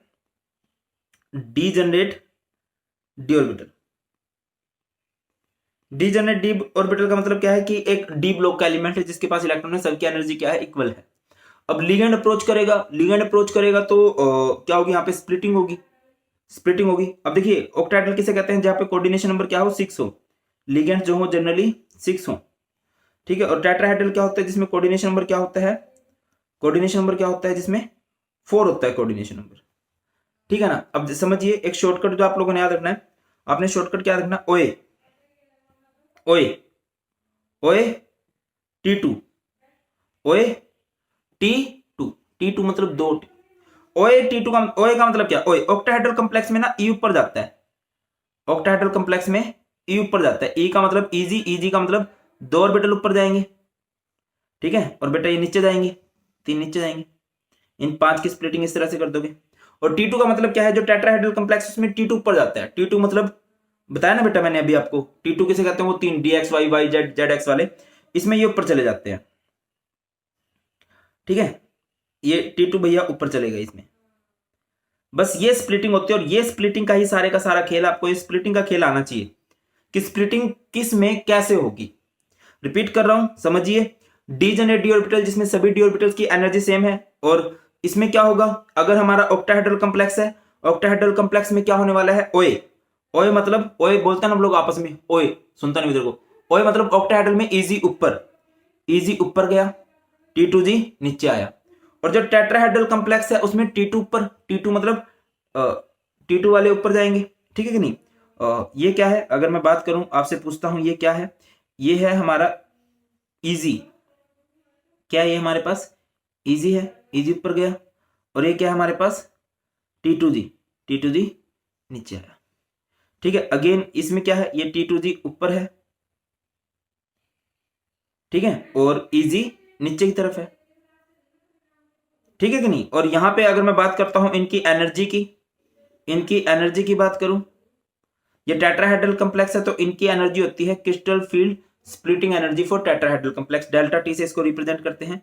degenerate D orbital. Degenerate D orbital का मतलब क्या है कि एक डी ब्लॉक का एलिमेंट है जिसके पास इलेक्ट्रॉन है, सबकी एनर्जी क्या है, इक्वल है। अब लिगेंड अप्रोच करेगा, लिगेंड अप्रोच करेगा तो क्या होगी, यहाँ पे स्प्लिटिंग होगी, स्प्लिटिंग होगी। अब देखिए ऑक्टाहेड्रल किसे कहते हैं, जहां पे कोऑर्डिनेशन नंबर क्या हो, 6 हो, लिगेंड जो हो जनरली 6 हो। ठीक है, और टेट्राहेड्रल क्या होता है, जिसमें कोऑर्डिनेशन नंबर क्या होता है, कोऑर्डिनेशन नंबर क्या होता है, जिसमें 4 होता है कोऑर्डिनेशन नंबर। ठीक है ना। अब समझिए एक शॉर्टकट जो आप लोगों ने याद रखना है, आपने शॉर्टकट क्या रखना, ओए ओए ओए T2, ओए T2, T2 मतलब 2, ओए T2 का ओए का मतलब क्या, ओए ऑक्टाहेड्रल कॉम्प्लेक्स में ना ई ऊपर जाता है, ऑक्टाहेड्रल कॉम्प्लेक्स में ई ऊपर जाता है। ई का मतलब इजी, इजी का मतलब 2 ऑर्बिटल ऊपर जाएंगे। ठीक है, और बेटा ये नीचे जाएंगे, 3 नीचे जाएंगे। इन 5 की स्प्लिटिंग इस तरह से कर दोगे। और T2 का मतलब क्या है, जो टेट्राहेड्रल कॉम्प्लेक्स उसमें T2 ऊपर जाता है। T2 मतलब बताया ना बेटा मैंने अभी आपको, T2 किसे कहते हैं, वो 3 dx y y z z x वाले, इसमें ये ऊपर चले जाते हैं। ठीक है, ये T2 भैया ऊपर चलेगा इसमें। बस ये स्प्लिटिंग होती है, और ये स्प्लिटिंग का ही सारे का सारा खेल, आपको ये स्प्लिटिंग का खेल आना चाहिए कि स्प्लिटिंग किस में कैसे होगी। रिपीट कर रहा हूं, समझिए, डीजनरेट डी ऑर्बिटल जिसमें सभी डी ऑर्बिटल्स की एनर्जी सेम है, और इसमें क्या होगा, अगर हमारा ऑक्टाहेड्रल कॉम्प्लेक्स है, ऑक्टाहेड्रल कॉम्प्लेक्स में क्या होने वाला है, ओए। ओए मतलब, ओए बोलते हैं ना हम लोग आपस में, ओए सुनता नहीं इधर को, ओए मतलब ऑक्टाहेड्रल में इजी ऊपर, इजी ऊपर गया, T2G नीचे आया। और जो टेट्राहेड्रल कॉम्प्लेक्स है उसमें T2 ऊपर, T2 मतलब T2 वाले ऊपर जाएंगे। ठीक है कि नहीं। ये क्या है, अगर मैं बात करूं, आपसे पूछता हूं, ये क्या है, ये है हमारा इजी। क्या ये हमारे पास इजी है, इजी ऊपर गया। और ये क्या है हमारे पास, T2G, T2G नीचे आया। ठीक है, अगेन इसमें क्या है, ये T2G ऊपर है। ठीक है, और इजी नीचे की तरफ है। ठीक है कि नहीं। और यहां पे अगर मैं बात करता हूं इनकी एनर्जी की, इनकी एनर्जी की बात करूं, ये टेट्राहेड्रल कॉम्प्लेक्स है तो इनकी एनर्जी होती है crystal field splitting energy for tetrahedral complex, delta T से इसको रिप्रेजेंट करते हैं।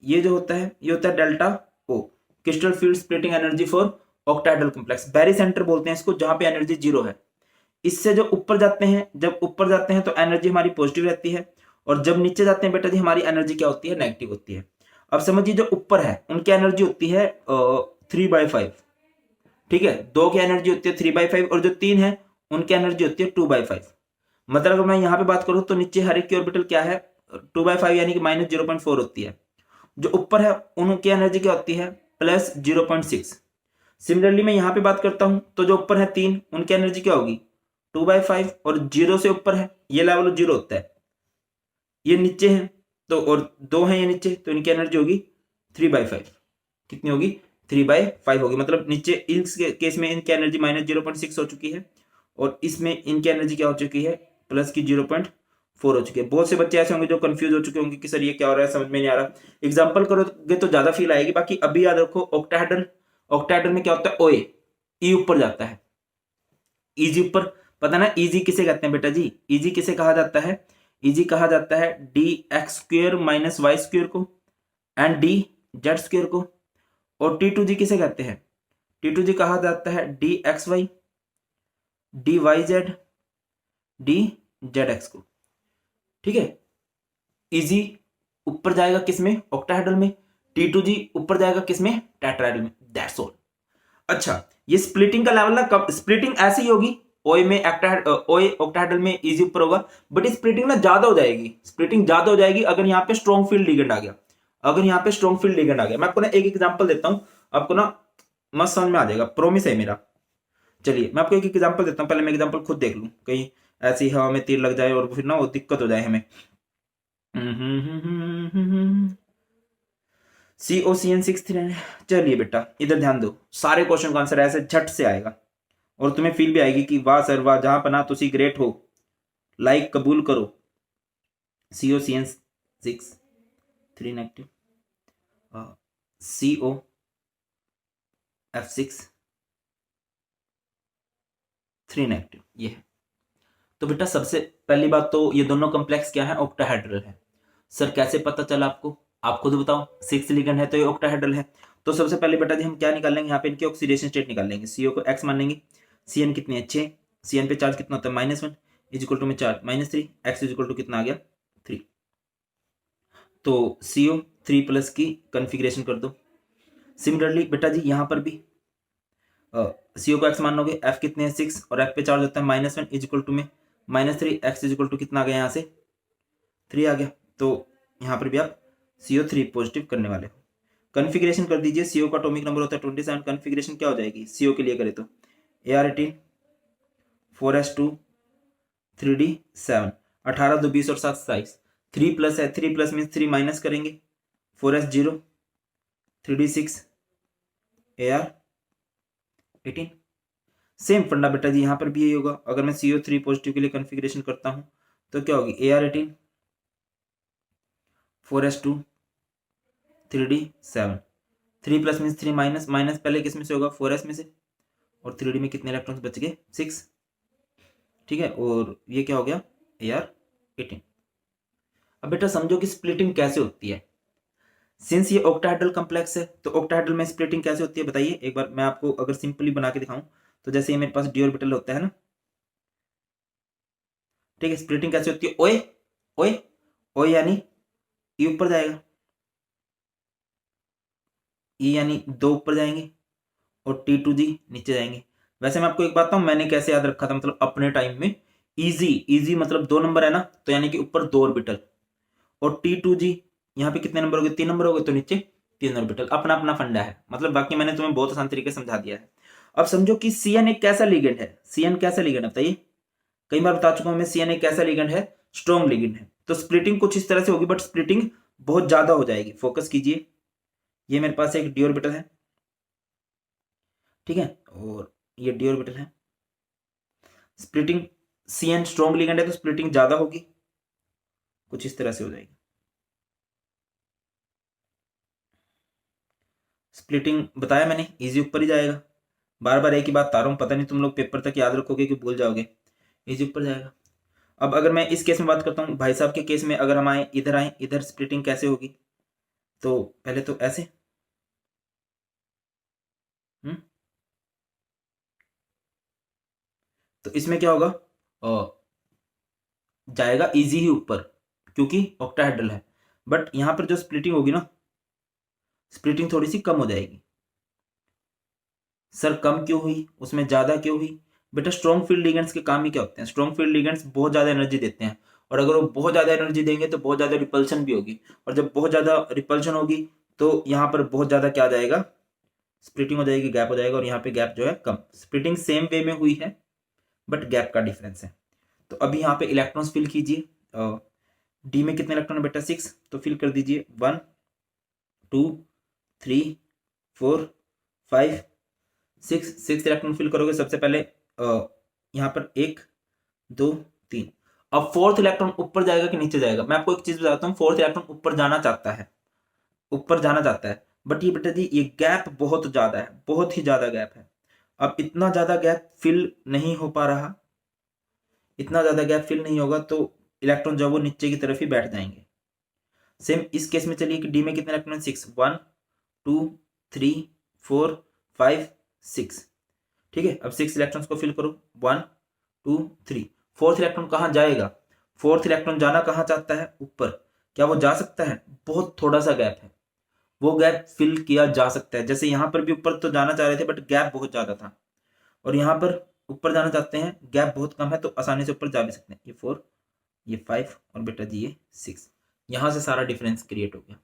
ये जो होता है, ये होता है delta O, crystal field splitting energy for octahedral complex. Barycentre बोलते हैं इसको, जहां पे एनर्जी 0 है। इससे जो ऊपर जाते हैं, जब ऊपर जाते हैं तो एनर्जी हमारी पॉजिटिव रहती है, और जब नीचे जाते हैं बेटा जी हमारी एनर्जी क्या होती है, नेगेटिव होती है। अब समझिए जो ऊपर है उनकी एनर्जी होती है 3/5। ठीक है, 2 की एनर्जी होती है 3/5, और जो 3 है उनकी एनर्जी होती है 2/5। मतलब अगर मैं यहाँ पे बात करूं तो नीचे हर एक की ऑर्बिटल क्या है, 2/5 यानी कि -0.4 होती है। जो ऊपर है उनकी एनर्जी क्या होती है, +0.6। सिमिलरली मैं यहाँ पे बात करता हूं तो जो ऊपर है 3, उनकी एनर्जी क्या होगी, 2/5, और 0 से ऊपर है, ये लेवल 0 होता है। ये नीचे है तो, और 2 है ये नीचे, तो इनकी एनर्जी होगी 3/5। कितनी होगी, 3/5 होगी। मतलब नीचे इस केस में इनकी एनर्जी -0.6 हो चुकी है, और इसमें इनकी एनर्जी क्या हो चुकी है, प्लस की 0.4 हो चुकी है। बहुत से बच्चे ऐसे होंगे जो कंफ्यूज हो चुके होंगे कि सर ये क्या हो रहा है, समझ में नहीं आ रहा। एग्जाम्पल करोगे तो ज्यादा फील आएगी। बाकी अभी याद रखो, ऑक्टाहेड्रल, ऑक्टाहेड्रल में क्या होता है, ओए, ई ऊपर जाता है, इजी ऊपर। पता ना इजी किसे कहते हैं बेटा जी, इजी किसे कहा जाता है, इजी कहा जाता है dx² - y² को, एंड dz² को। और T2G किसे कहते हैं, T2G कहा जाता है dxy, dyz, dzx को। ठीक है, इजी ऊपर जाएगा किसमें, ऑक्टाहेड्रल में, T2G ऊपर जाएगा किसमें, टेट्राहेड्रल में। That's all. अच्छा, ये स्प्लिटिंग का लेवल ना, स्प्लिटिंग ऐसी होगी, ओए में ओए ऑक्टाहेड्रल में इजी ऊपर होगा, बट स्प्लिटिंग ना ज्यादा हो जाएगी, स्प्लिटिंग ज्यादा हो जाएगी अगर यहाँ पे स्ट्रॉन्ग फील्ड लिगेंड आ गया। अगर यहाँ पे स्ट्रॉन्ग फील्ड लिगेंड आ गया, मैं आपको ना एक एग्जांपल देता हूं, आपको ना मस्त समझ में आ जाएगा, प्रोमिस है मेरा। चलिए मैं आपको एक एग्जांपल देता हूं, पहले मैं एग्जांपल खुद देख लूं, कहीं ऐसी हवा में तीर लग जाए और फिर ना वो दिक्कत हो जाए हमें। COCN6 चलिए बेटा इधर ध्यान दो, सारे क्वेश्चन का आंसर ऐसे झट से आएगा और तुम्हें फील भी आएगी कि वाह सर वाह, जहां पना तुसी ग्रेट हो, लाइक कबूल करो। COCN6 3 नेगेटिव, COF6 3 नेगेटिव, ये है। तो बेटा सबसे पहली बात तो ये दोनों कॉम्प्लेक्स क्या है, ऑक्टाहेड्रल है। सर कैसे पता चला आपको, आप खुद बताओ, 6 लिगेंड है तो ये ऑक्टाहेड्रल है। तो सबसे पहले बेटा जी हम क्या निकाल लेंगे, यहाँ पे इनकी ऑक्सीडेशन स्टेट निकाल लेंगे। CO को X मान लेंगे, CN कितनी है 6, CN पे चार्ज कितना होता है -1 इज इक्वल टू में charge -3, X is equal to कितना आ गया 3। तो CO 3 प्लस की कन्फिग्रेशन कर दो। सिमिलरली बेटा जी यहाँ पर भी CO को X मान लोगे, F कितने हैं 6 और F पे चार्ज होता है -1 इज इक्वल टू में -3, X इज इक्वल टू कितना आ गया यहाँ से 3 आ गया। तो यहाँ पर भी आप CO3 पॉजिटिव करने वाले हो। कन्फिग्रेशन कर दीजिए, CO का एटॉमिक नंबर होता है 27, कन्फिग्रेशन क्या हो जाएगी CO के लिए करें तो AR18 4s2 3d7, 18 2 20 और 7 27, 3 प्लस है, 3 प्लस मीन्स 3 माइनस करेंगे, 4s0 3d6 AR18। सेम फंडा बेटा जी यहाँ पर भी यही होगा। अगर मैं CO3 पॉजिटिव के लिए कन्फिग्रेशन करता हूं तो क्या होगी AR18 4s2 3d7, 3 plus means 3 minus, minus पहले किस में से होगा 4s में से, और 3d में कितने इलेक्ट्रॉन्स बच गए 6, ठीक है। और ये क्या हो गया AR18। अब बेटा समझो कि स्प्लिटिंग कैसे होती है। सिंस ये ऑक्टाहेड्रल कॉम्प्लेक्स है तो ऑक्टाहेड्रल में स्प्लिटिंग कैसे होती है बताइए एक बार। मैं आपको अगर सिंपली बना के दिखाऊं तो जैसे ये मेरे पास डी ऑर्बिटल होता है ना, ठीक है। स्प्लिटिंग कैसे होती है, ओए ओए ओए यानी ई ऊपर जाएगा, ई यानी 2 ऊपर जाएंगे और T2G नीचे जाएंगे। वैसे मैं आपको एक बात बताऊं, मैंने कैसे याद रखा था, मतलब अपने टाइम में इजी इजी मतलब 2 नंबर है ना, तो यानी कि ऊपर 2 ऑर्बिटल, और T2G यहाँ पे कितने नंबर हो गए 3 नंबर हो गए, तो नीचे 3 ऑर्बिटल। अपना अपना फंडा है, मतलब बाकी मैंने तुम्हें बहुत आसान तरीके से समझा दिया है। अब समझो कि CN एक कैसा लिगेंड है, CN कैसा लिगेंड है बताइए, कई बार बता चुका हूं मैं, CN एक कैसा लिगेंड है, स्ट्रॉन्ग लिगेंड है। तो स्प्लिटिंग कुछ इस तरह से होगी, बट स्प्लिटिंग बहुत ज्यादा हो जाएगी। फोकस कीजिए, ये मेरे पास एक डी ऑर्बिटल है, ठीक है, और ये डी ऑर्बिटल है। स्प्लिटिंग CN स्ट्रॉन्ग लिगेंड है तो स्प्लिटिंग ज्यादा होगी, कुछ इस तरह से हो जाएगी। स्प्लिटिंग बताया मैंने, इजी ऊपर ही जाएगा। बार बार एक ही बात बता रहा हूं, पता नहीं तुम लोग पेपर तक याद रखोगे कि भूल जाओगे, इजी ऊपर जाएगा। अब अगर मैं इस केस में बात करता हूं, भाई साहब के केस में अगर हम आए इधर स्प्लिटिंग कैसे होगी, तो पहले तो ऐसे, तो इसमें क्या होगा, जाएगा इजी ही ऊपर क्योंकि ऑक्टाहेड्रल है। बट यहां पर जो स्प्लिटिंग होगी ना, स्प्लिटिंग थोड़ी सी कम हो जाएगी। सर कम क्यों हुई, उसमें ज्यादा क्यों हुई, बेटा स्ट्रॉन्ग फील्ड लिगेंड्स के काम ही क्या होते हैं, स्ट्रॉन्ग फील्ड लिगेंड्स बहुत ज्यादा एनर्जी देते हैं, और अगर वो बहुत ज्यादा एनर्जी देंगे तो बहुत ज्यादा रिपल्शन भी होगी, और जब बहुत ज्यादा रिपल्शन होगी तो यहाँ पर बहुत ज्यादा क्या आ जाएगा, स्प्लिटिंग हो जाएगी, गैप हो जाएगा, और यहाँ पे गैप जो है कम। स्प्लिटिंग सेम वे में हुई है बट गैप का डिफरेंस है। तो अभी यहाँ पे इलेक्ट्रॉन्स फिल कीजिए, डी में कितने इलेक्ट्रॉन है बेटा 6, तो फिल कर दीजिए 1 2 3 4 5 6 इलेक्ट्रॉन फिल करोगे। सबसे पहले यहाँ पर 1 2 3, अब फोर्थ इलेक्ट्रॉन ऊपर जाएगा कि नीचे जाएगा। मैं आपको एक चीज बताता हूँ, फोर्थ इलेक्ट्रॉन ऊपर जाना चाहता है, ऊपर जाना चाहता है, बट ये बेटा जी ये गैप बहुत ज्यादा है, बहुत ही ज्यादा गैप है। अब इतना ज्यादा गैप फिल नहीं हो पा रहा, इतना ज्यादा गैप फिल नहीं होगा तो इलेक्ट्रॉन जो है वो नीचे की तरफ ही बैठ जाएंगे। सेम इस केस में चलिए कि डी में कितने इलेक्ट्रॉन 6 1 2 3 4 5 6, ठीक है। अब 6 इलेक्ट्रॉन्स को फिल करो 1 2 3, फोर्थ इलेक्ट्रॉन कहाँ जाएगा, फोर्थ इलेक्ट्रॉन जाना कहाँ चाहता है ऊपर, क्या वो जा सकता है, बहुत थोड़ा सा गैप है, वो गैप फिल किया जा सकता है। जैसे यहाँ पर भी ऊपर तो जाना चाह रहे थे बट गैप बहुत ज़्यादा था, और यहाँ पर ऊपर जाना चाहते हैं, गैप बहुत कम है, तो आसानी से ऊपर जा भी सकते हैं। ये 4, ये 5 और बेटा जी ये 6, यहाँ से सारा डिफरेंस क्रिएट हो गया।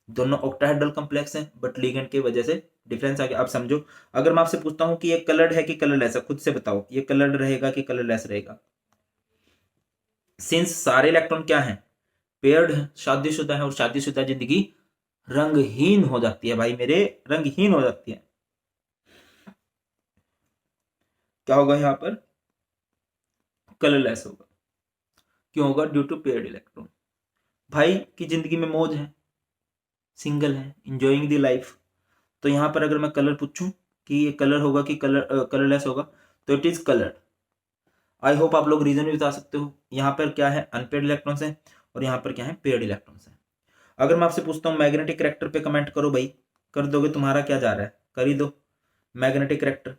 दोनों ऑक्टाहेड्रल कॉम्प्लेक्स हैं बट लिगेंड की वजह से डिफरेंस आ गया। अब समझो, अगर मैं आपसे पूछता हूँ कि ये कलर्ड है कि कलरलेस है, खुद से बताओ, ये कलर्ड रहेगा कि कलरलेस रहेगा? सिंस सारे इलेक्ट्रॉन क्या हैं, पेयर्ड है, शादीशुदा है, और शादीशुदा जिंदगी रंगहीन हो जाती है भाई मेरे, रंगहीन हो जाती है। क्या होगा यहाँ पर? कलरलेस होगा। क्यों होगा? Due to paired electron. भाई की जिंदगी में मौज है, सिंगल है, इंजॉइंग द लाइफ। तो यहाँ पर अगर मैं कलर पूछूं कि ये कलर होगा कि कलरलेस होगा, तो it is coloured. I hope आप लोग रीजन भी बता सकते हो। यहाँ पर क्या है, अनपेयर्ड इलेक्ट्रॉन्स है, और यहाँ पर क्या है, पेयर्ड इलेक्ट्रॉन्स है। अगर मैं आपसे पूछता हूँ मैग्नेटिक करेक्टर पे कमेंट करो भाई, कर दोगे? तुम्हारा क्या जा रहा है, कर ही दो। मैग्नेटिक करेक्टर,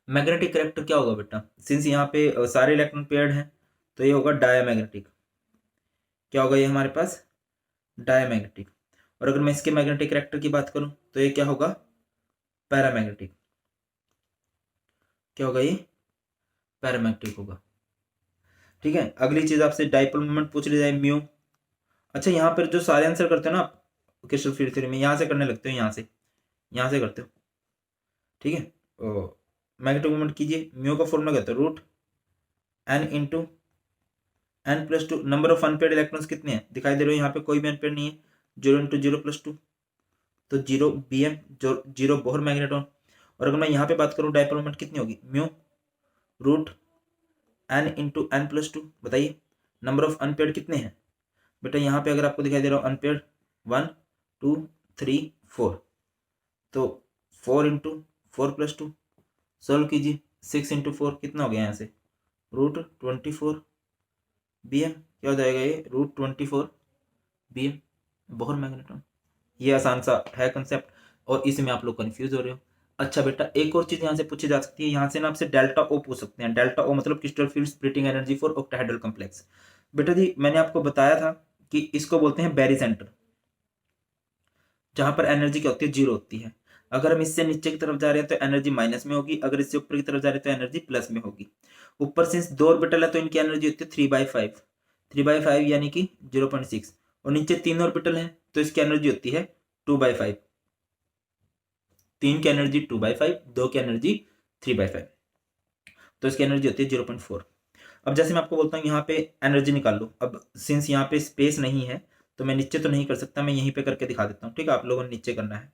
मैग्नेटिक करेक्टर क्या होगा बेटा? सिंस यहाँ पे सारे इलेक्ट्रॉन पेयर्ड हैं, तो ये होगा डायमैग्नेटिक। क्या होगा ये हमारे पास? डायमैग्नेटिक। और अगर मैं इसके मैग्नेटिक करेक्टर की बात करूं, तो ये क्या होगा? पैरामैग्नेटिक। क्या होगा ये? पैरामैग्नेटिक होगा। ठीक है, अगली चीज आपसे डाइपोल मोमेंट पूछ लिया जाए, म्यू। अच्छा, यहाँ पर जो सारे आंसर करते हो ना आप क्रिस्टल फील्ड थ्योरी में, यहाँ से करने लगते हो, यहाँ से करते हो। ठीक है, मैग्नेटिक मोमेंट कीजिए। म्यू का फॉर्मूला कहते हैं root n into n plus 2। Number of unpaired electrons कितने हैं दिखाई दे रहे हो? यहाँ पे कोई भी अनपेड नहीं है, 0 इंटू 0 प्लस 2, तो 0 BM, जो 0 बोहर मैग्नेट्रॉन। और अगर मैं यहाँ पे बात करूँ, डाइपोल मोमेंट कितनी होगी? Mu root n into n plus 2। बताइए नंबर ऑफ अनपेड कितने हैं बेटा? यहाँ पे अगर आपको दिखाई दे रहा हो अनपेड 1 2 3 4, तो 4 इंटू 4 प्लस 2 सोल्व कीजिए। 6 इंटू 4 कितना हो गया यहाँ से? Root 24 BM। क्या हो जाएगा ये? रूट 24 BM बोहर मैग्नेट्रॉन। ये आसान सा है कंसेप्ट, और इसमें आप लोग कंफ्यूज हो रहे हो। अच्छा बेटा, एक और चीज यहाँ से पूछी जा सकती है, यहाँ से ना आपसे डेल्टा ओ पूछ सकते हैं। डेल्टा ओ मतलब crystal field splitting energy for octahedral complex. बेटा जी, मैंने आपको बताया था कि इसको बोलते हैं बैरी सेंटर, जहां पर एनर्जी क्या होती है? 0 होती है। अगर हम इससे नीचे की तरफ जा रहे हैं तो एनर्जी माइनस में होगी, अगर इससे ऊपर की तरफ जा रहे हैं तो एनर्जी प्लस में होगी। ऊपर सिंस 2 ऑर्बिटल है तो इनकी एनर्जी होती है 3/5, 3/5 यानी कि 0.6, और नीचे 3 ऑर्बिटल है तो इसकी एनर्जी होती है 2/5। 3 की एनर्जी 2/5, 2 की एनर्जी 3/5, तो इसकी एनर्जी होती है 0.4। अब जैसे मैं आपको बोलता हूँ यहाँ पे एनर्जी निकाल लो। अब सिंस यहाँ पे स्पेस नहीं है तो मैं नीचे तो नहीं कर सकता, मैं यहीं पे करके दिखा देता हूँ। ठीक है, आप लोगों ने नीचे करना है।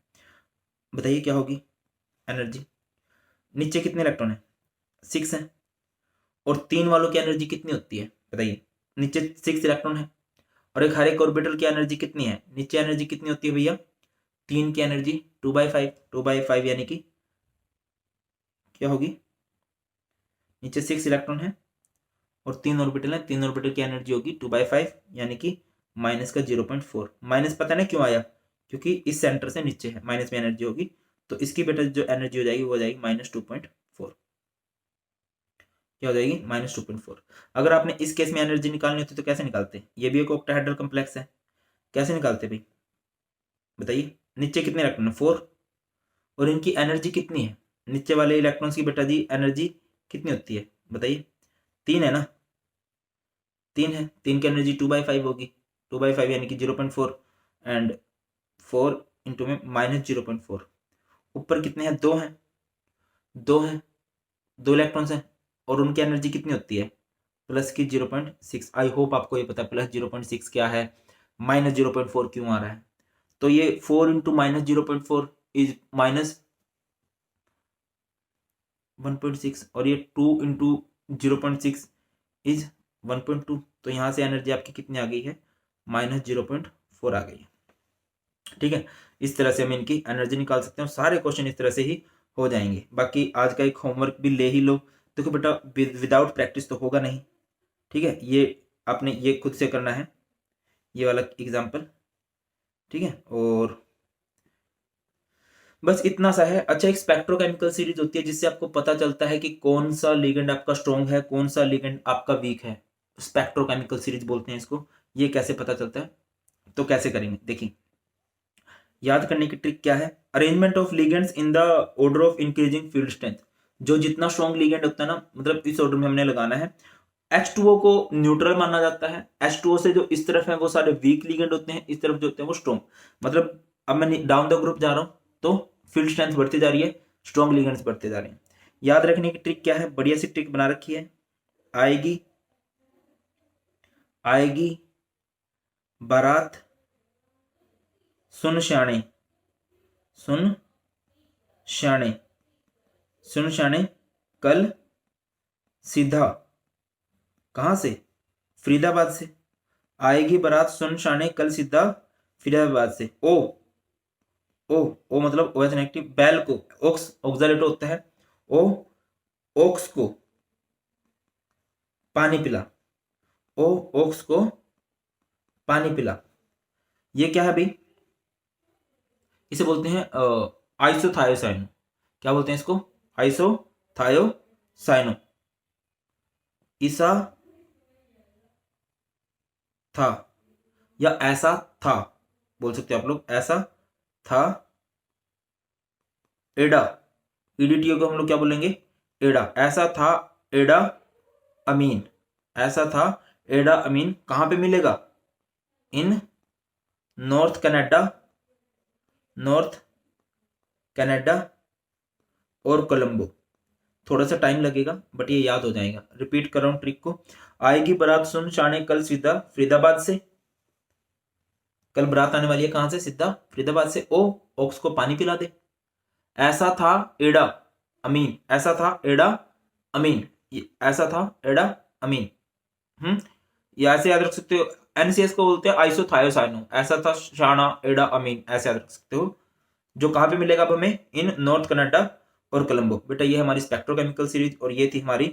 बताइए क्या होगी एनर्जी? नीचे कितने इलेक्ट्रॉन है? 6 है। और 3 वालों की एनर्जी कितनी होती है बताइए? नीचे 6 इलेक्ट्रॉन है, और एक हर एक ऑर्बिटल की एनर्जी कितनी है? नीचे एनर्जी कितनी होती है भैया? 3 की एनर्जी 2/5, 2/5 यानी कि क्या होगी? नीचे 6 इलेक्ट्रॉन है और 3 ऑर्बिटल है, 3 ऑर्बिटल की एनर्जी होगी 2/5 यानी कि माइनस का 0.4। माइनस पता नहीं क्यों आया, क्योंकि इस सेंटर से नीचे है, माइनस में एनर्जी होगी, तो इसकी बेटा जो एनर्जी हो जाएगी वो हो जाएगी -2.4। क्या हो जाएगी? -2.4। अगर आपने इस केस में एनर्जी निकालनी होती तो कैसे निकालते? ये भी एक ऑक्टाहेड्रल कॉम्प्लेक्स है, कैसे निकालते भाई बताइए? नीचे कितने इलेक्ट्रॉन है? 4, और इनकी एनर्जी कितनी है? नीचे वाले इलेक्ट्रॉन्स की बेटा जी एनर्जी कितनी होती है बताइए? 3 है ना, 3 है, 3 की एनर्जी 2/5 होगी, 2/5 यानी कि 0.4, एंड 4 इंटू में -0.4। ऊपर कितने हैं? 2 हैं, 2 हैं, 2 इलेक्ट्रॉन्स हैं, और उनकी एनर्जी कितनी होती है? प्लस की 0.6। आई होप आपको ये पता है प्लस 0.6 क्या है, -0.4 क्यों आ रहा है। तो ये 4 इंटू -0.4 इज -1.6, और ये 2 इंटू 0.6 इज 1.2। तो यहाँ से एनर्जी आपकी कितनी आ गई है? -0.4 आ गई है। ठीक है, इस तरह से हम इनकी एनर्जी निकाल सकते हैं, सारे क्वेश्चन इस तरह से ही हो जाएंगे। बाकी आज का एक होमवर्क भी ले ही लो। देखो बेटा, विदाउट प्रैक्टिस तो होगा नहीं। ठीक है, ये आपने ये खुद से करना है, ये वाला एग्जाम्पल। ठीक है, और बस इतना सा है। अच्छा, एक स्पेक्ट्रोकेमिकल सीरीज होती है जिससे आपको पता चलता है कि कौन सा लिगेंड आपका स्ट्रॉन्ग है, कौन सा लिगेंड आपका वीक है। स्पेक्ट्रोकेमिकल सीरीज बोलते हैं इसको। ये कैसे पता चलता है? तो कैसे करेंगे देखिए, याद करने की ट्रिक क्या है? Arrangement of ligands in the order of increasing field strength. जो जितना स्ट्रॉन्ग लिगेंड होता है ना, मतलब इस ऑर्डर में हमने लगाना है। H2O को न्यूट्रल माना जाता है। H2O से जो इस तरफ है वो सारे वीक लिगेंड होते हैं, इस तरफ जो होते हैं वो स्ट्रॉन्ग। मतलब अब मैं डाउन द ग्रुप जा रहा हूं तो फील्ड स्ट्रेंथ बढ़ती जा रही है, स्ट्रॉन्ग लिगेंड्स बढ़ते जा रहे हैं। याद रखने की ट्रिक क्या है? बढ़िया सी ट्रिक बना रखी है। आएगी आएगी बारात सुन श्याणे, सुन श्याणे, सुन श्याणे कल सीधा। कहां से? फरीदाबाद से। आएगी बारात सुन शाने कल सीधा फरीदाबाद से। ओ ओ ओ मतलब ओ एस नेगेटिव। बैल को ओक्स ऑक्सालेटो होता है। ओ ओक्स को पानी पिला। ओ ओक्स को पानी पिला। ये क्या है भाई? इसे बोलते हैं आइसोथायोसाइनो। क्या बोलते हैं इसको? आइसोथायोसाइनो। ईसा था या ऐसा था बोल सकते हो आप लोग। ऐसा था एडा। ईडीटीओ को हम लोग क्या बोलेंगे? एडा। ऐसा था एडा अमीन। ऐसा था एडा अमीन। कहां पे मिलेगा? इन नॉर्थ कनाडा, नॉर्थ कनाडा और कोलंबो। थोड़ा सा टाइम लगेगा बट ये याद हो जाएगा। रिपीट कर रहा हूं ट्रिक को। आएगी बारात सुन शाने कल सीधा फरीदाबाद से। कल बारात आने वाली है कहां से? सीधा फरीदाबाद से। ओ ओक्स को पानी पिला दे। ऐसा था एडा अमीन। ऐसा था एडा अमीन। ऐसा था एडा अमीन। ये ऐसे याद रख सकते हो। एनसीएस को बोलते हैं आइसोथायोसाइनो। ऐसा था शाना एडा अमीन, ऐसे याद रख सकते हो। जो कहां पे मिलेगा अब हमें? इन नॉर्थ कनाडा और कोलंबो। बेटा ये हमारी स्पेक्ट्रोकेमिकल सीरीज और ये थी हमारी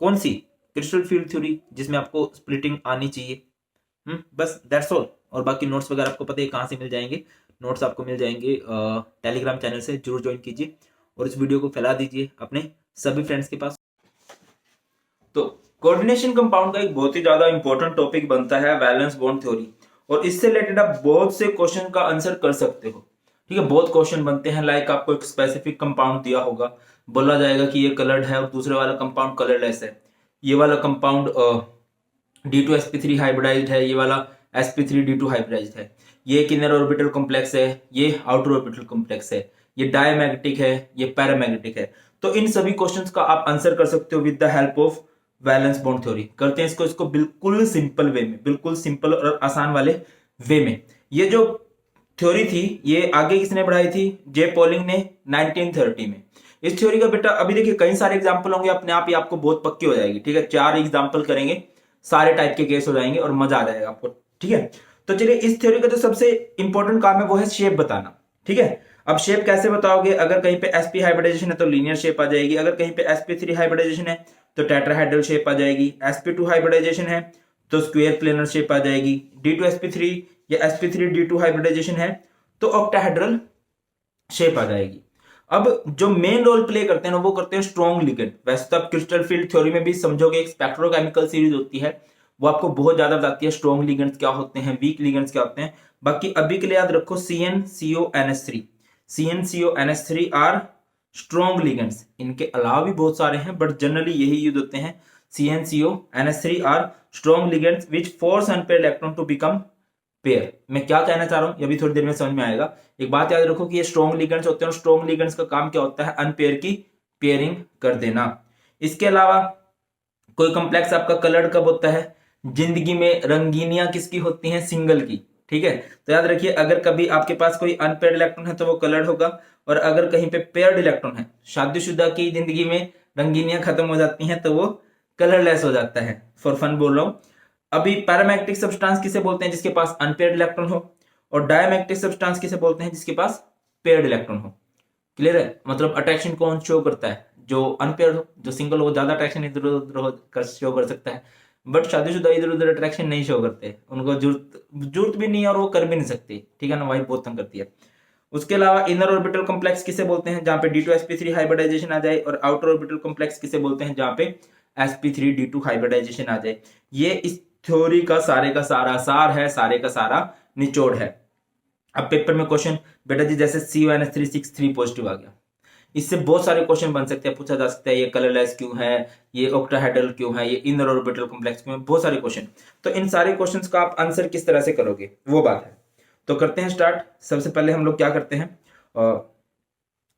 कौन सी? क्रिस्टल फील्ड थ्योरी, जिसमें आपको स्प्लिटिंग आनी चाहिए। बस दैट्स ऑल। और बाकी नोट्स वगैरह आपको पता है कहां से मिल जाएंगे। नोट्स आपको मिल जाएंगे टेलीग्राम चैनल से, जरूर ज्वाइन कीजिए और इस वीडियो को फैला दीजिए अपने सभी फ्रेंड्स के पास। तो कोऑर्डिनेशन कंपाउंड का एक बहुत ही ज्यादा इंपॉर्टेंट टॉपिक बनता है वैलेंस बॉन्ड थ्योरी, और इससे रिलेटेड आप बहुत से क्वेश्चन का आंसर कर सकते हो। ठीक है, बहुत क्वेश्चन बनते हैं। लाइक आपको एक स्पेसिफिक कंपाउंड दिया होगा, बोला जाएगा कि ये कलर्ड है और दूसरे वाला कंपाउंड कलरलेस है। ये वाला कंपाउंड D2sp3 हाइब्रिडाइज्ड है, ये वाला sp3D2 हाइब्रिडाइज्ड है। ये एक इनर ऑर्बिटल कॉम्प्लेक्स है, ये आउटर ऑर्बिटल कॉम्प्लेक्स है, ये डायमैग्नेटिक है, ये पैरामैग्नेटिक है। तो इन सभी क्वेश्चंस का आप आंसर कर सकते हो with the help of valence bond theory. करते हैं इसको बिल्कुल सिंपल वे में, बिल्कुल सिंपल और आसान वाले वे में। ये जो थ्योरी थी ये आगे किसने बढ़ाई थी? जे पॉलिंग ने 1930 में। इस थ्योरी का बेटा अभी देखिए कई सारे एग्जांपल होंगे, अपने आप ही आपको बहुत पक्की हो जाएगी। ठीक है, 4 एग्जांपल करेंगे, सारे टाइप के केस हो जाएंगे और मजा आ जाएगा आपको। ठीक है, तो चलिए इस थ्योरी का जो सबसे इंपॉर्टेंट काम है वो है शेप बताना। ठीक है, अब शेप कैसे बताओगे? अगर कहीं पे sp हाइब्रिडाइजेशन है तो लीनियर शेप आ जाएगी, अगर कहीं पे sp3 हाइब्रिडाइजेशन है तो टेट्राहेड्रल शेप आ जाएगी, sp2 हाइब्रिडाइजेशन है तो स्क्वायर प्लेनर शेप आ जाएगी, D2sp3 या sp3D2 हाइब्रिडाइजेशन है तो ऑक्टाहेड्रल शेप आ जाएगी। अब जो मेन रोल प्ले करते हैं ना वो करते हैं स्ट्रॉन्ग लिगेंड। वैसे तो आप क्रिस्टल फील्ड थ्योरी में भी समझोगे, एक स्पेक्ट्रोकेमिकल सीरीज होती है, वो आपको बहुत ज्यादा बताती है स्ट्रॉन्ग लिगेंड्स क्या होते हैं, वीक लिगेंड्स क्या होते हैं। बाकी अभी के लिए याद रखो CnCoNH3, CnCoNH3 are strong ligands. इनके अलावा भी बहुत सारे हैं बट जनरली यही यूज होते हैं। CnCoNH3 are strong ligands which force unpair electron to become pair. मैं क्या कहना चाह रहा हूं ये भी थोड़ी देर में समझ में आएगा। एक बात याद रखो कि ये स्ट्रॉन्ग लिगेंड्स होते हैं और स्ट्रॉन्ग लिगेंड्स का काम क्या होता है? अनपेयर की पेयरिंग कर देना। इसके अलावा कोई कॉम्प्लेक्स आपका कलर्ड कब होता है? जिंदगी में रंगीनियां किसकी होती हैं? सिंगल की। ठीक है, तो याद रखिए अगर कभी आपके पास कोई अनपेयर्ड इलेक्ट्रॉन है तो वो कलर्ड होगा, और अगर कहीं पे पेयर्ड इलेक्ट्रॉन है, शादीशुदा की जिंदगी में रंगीनियां खत्म हो जाती हैं तो वो कलरलेस हो जाता है। फॉर फन बोल रहा हूं। अभी पैरामैग्नेटिक सब्सटेंस किसे बोलते हैं? जिसके पास अनपेयर्ड इलेक्ट्रॉन हो। और डायमैग्नेटिक सब्सटेंस किसे बोलते हैं? जिसके पास पेयर्ड इलेक्ट्रॉन हो। क्लियर है? मतलब अट्रैक्शन कौन शो करता है? जो अनपेयर्ड हो। जो सिंगल हो ज्यादा अट्रैक्शन इधर उधर शो कर सकता है, बट शादीशुदा इधर उधर अट्रैक्शन नहीं शो करते, उनको जरूरत भी नहीं है और वो कर भी नहीं सकते। ठीक है ना, वाइफ बहुत तंग करती है। उसके अलावा इनर ऑर्बिटल कॉम्प्लेक्स किसे बोलते हैं? जहां पे D2sp3 हाइब्रिडाइजेशन आ जाए। और आउटर ऑर्बिटल कॉम्प्लेक्स किसे बोलते हैं? जहां पे sp3D2 हाइब्रिडाइजेशन आ जाए। ये इस थ्योरी का सारे का सारा सार है, सारे का सारा निचोड़ है। अब पेपर में क्वेश्चन बेटा जी जैसे CONH3 6 पॉजिटिव आ गया, इससे बहुत सारे क्वेश्चन बन सकते हैं, पूछा जा सकता है ये कलरलेस क्यों है, ये ऑक्टाहेड्रल क्यों है, ये इनर ऑर्बिटल कॉम्प्लेक्स क्यों है, बहुत सारे क्वेश्चन। तो इन सारे क्वेश्चंस का आप आंसर किस तरह से करोगे वो बात है। तो करते हैं स्टार्ट। सबसे पहले हम लोग क्या करते हैं,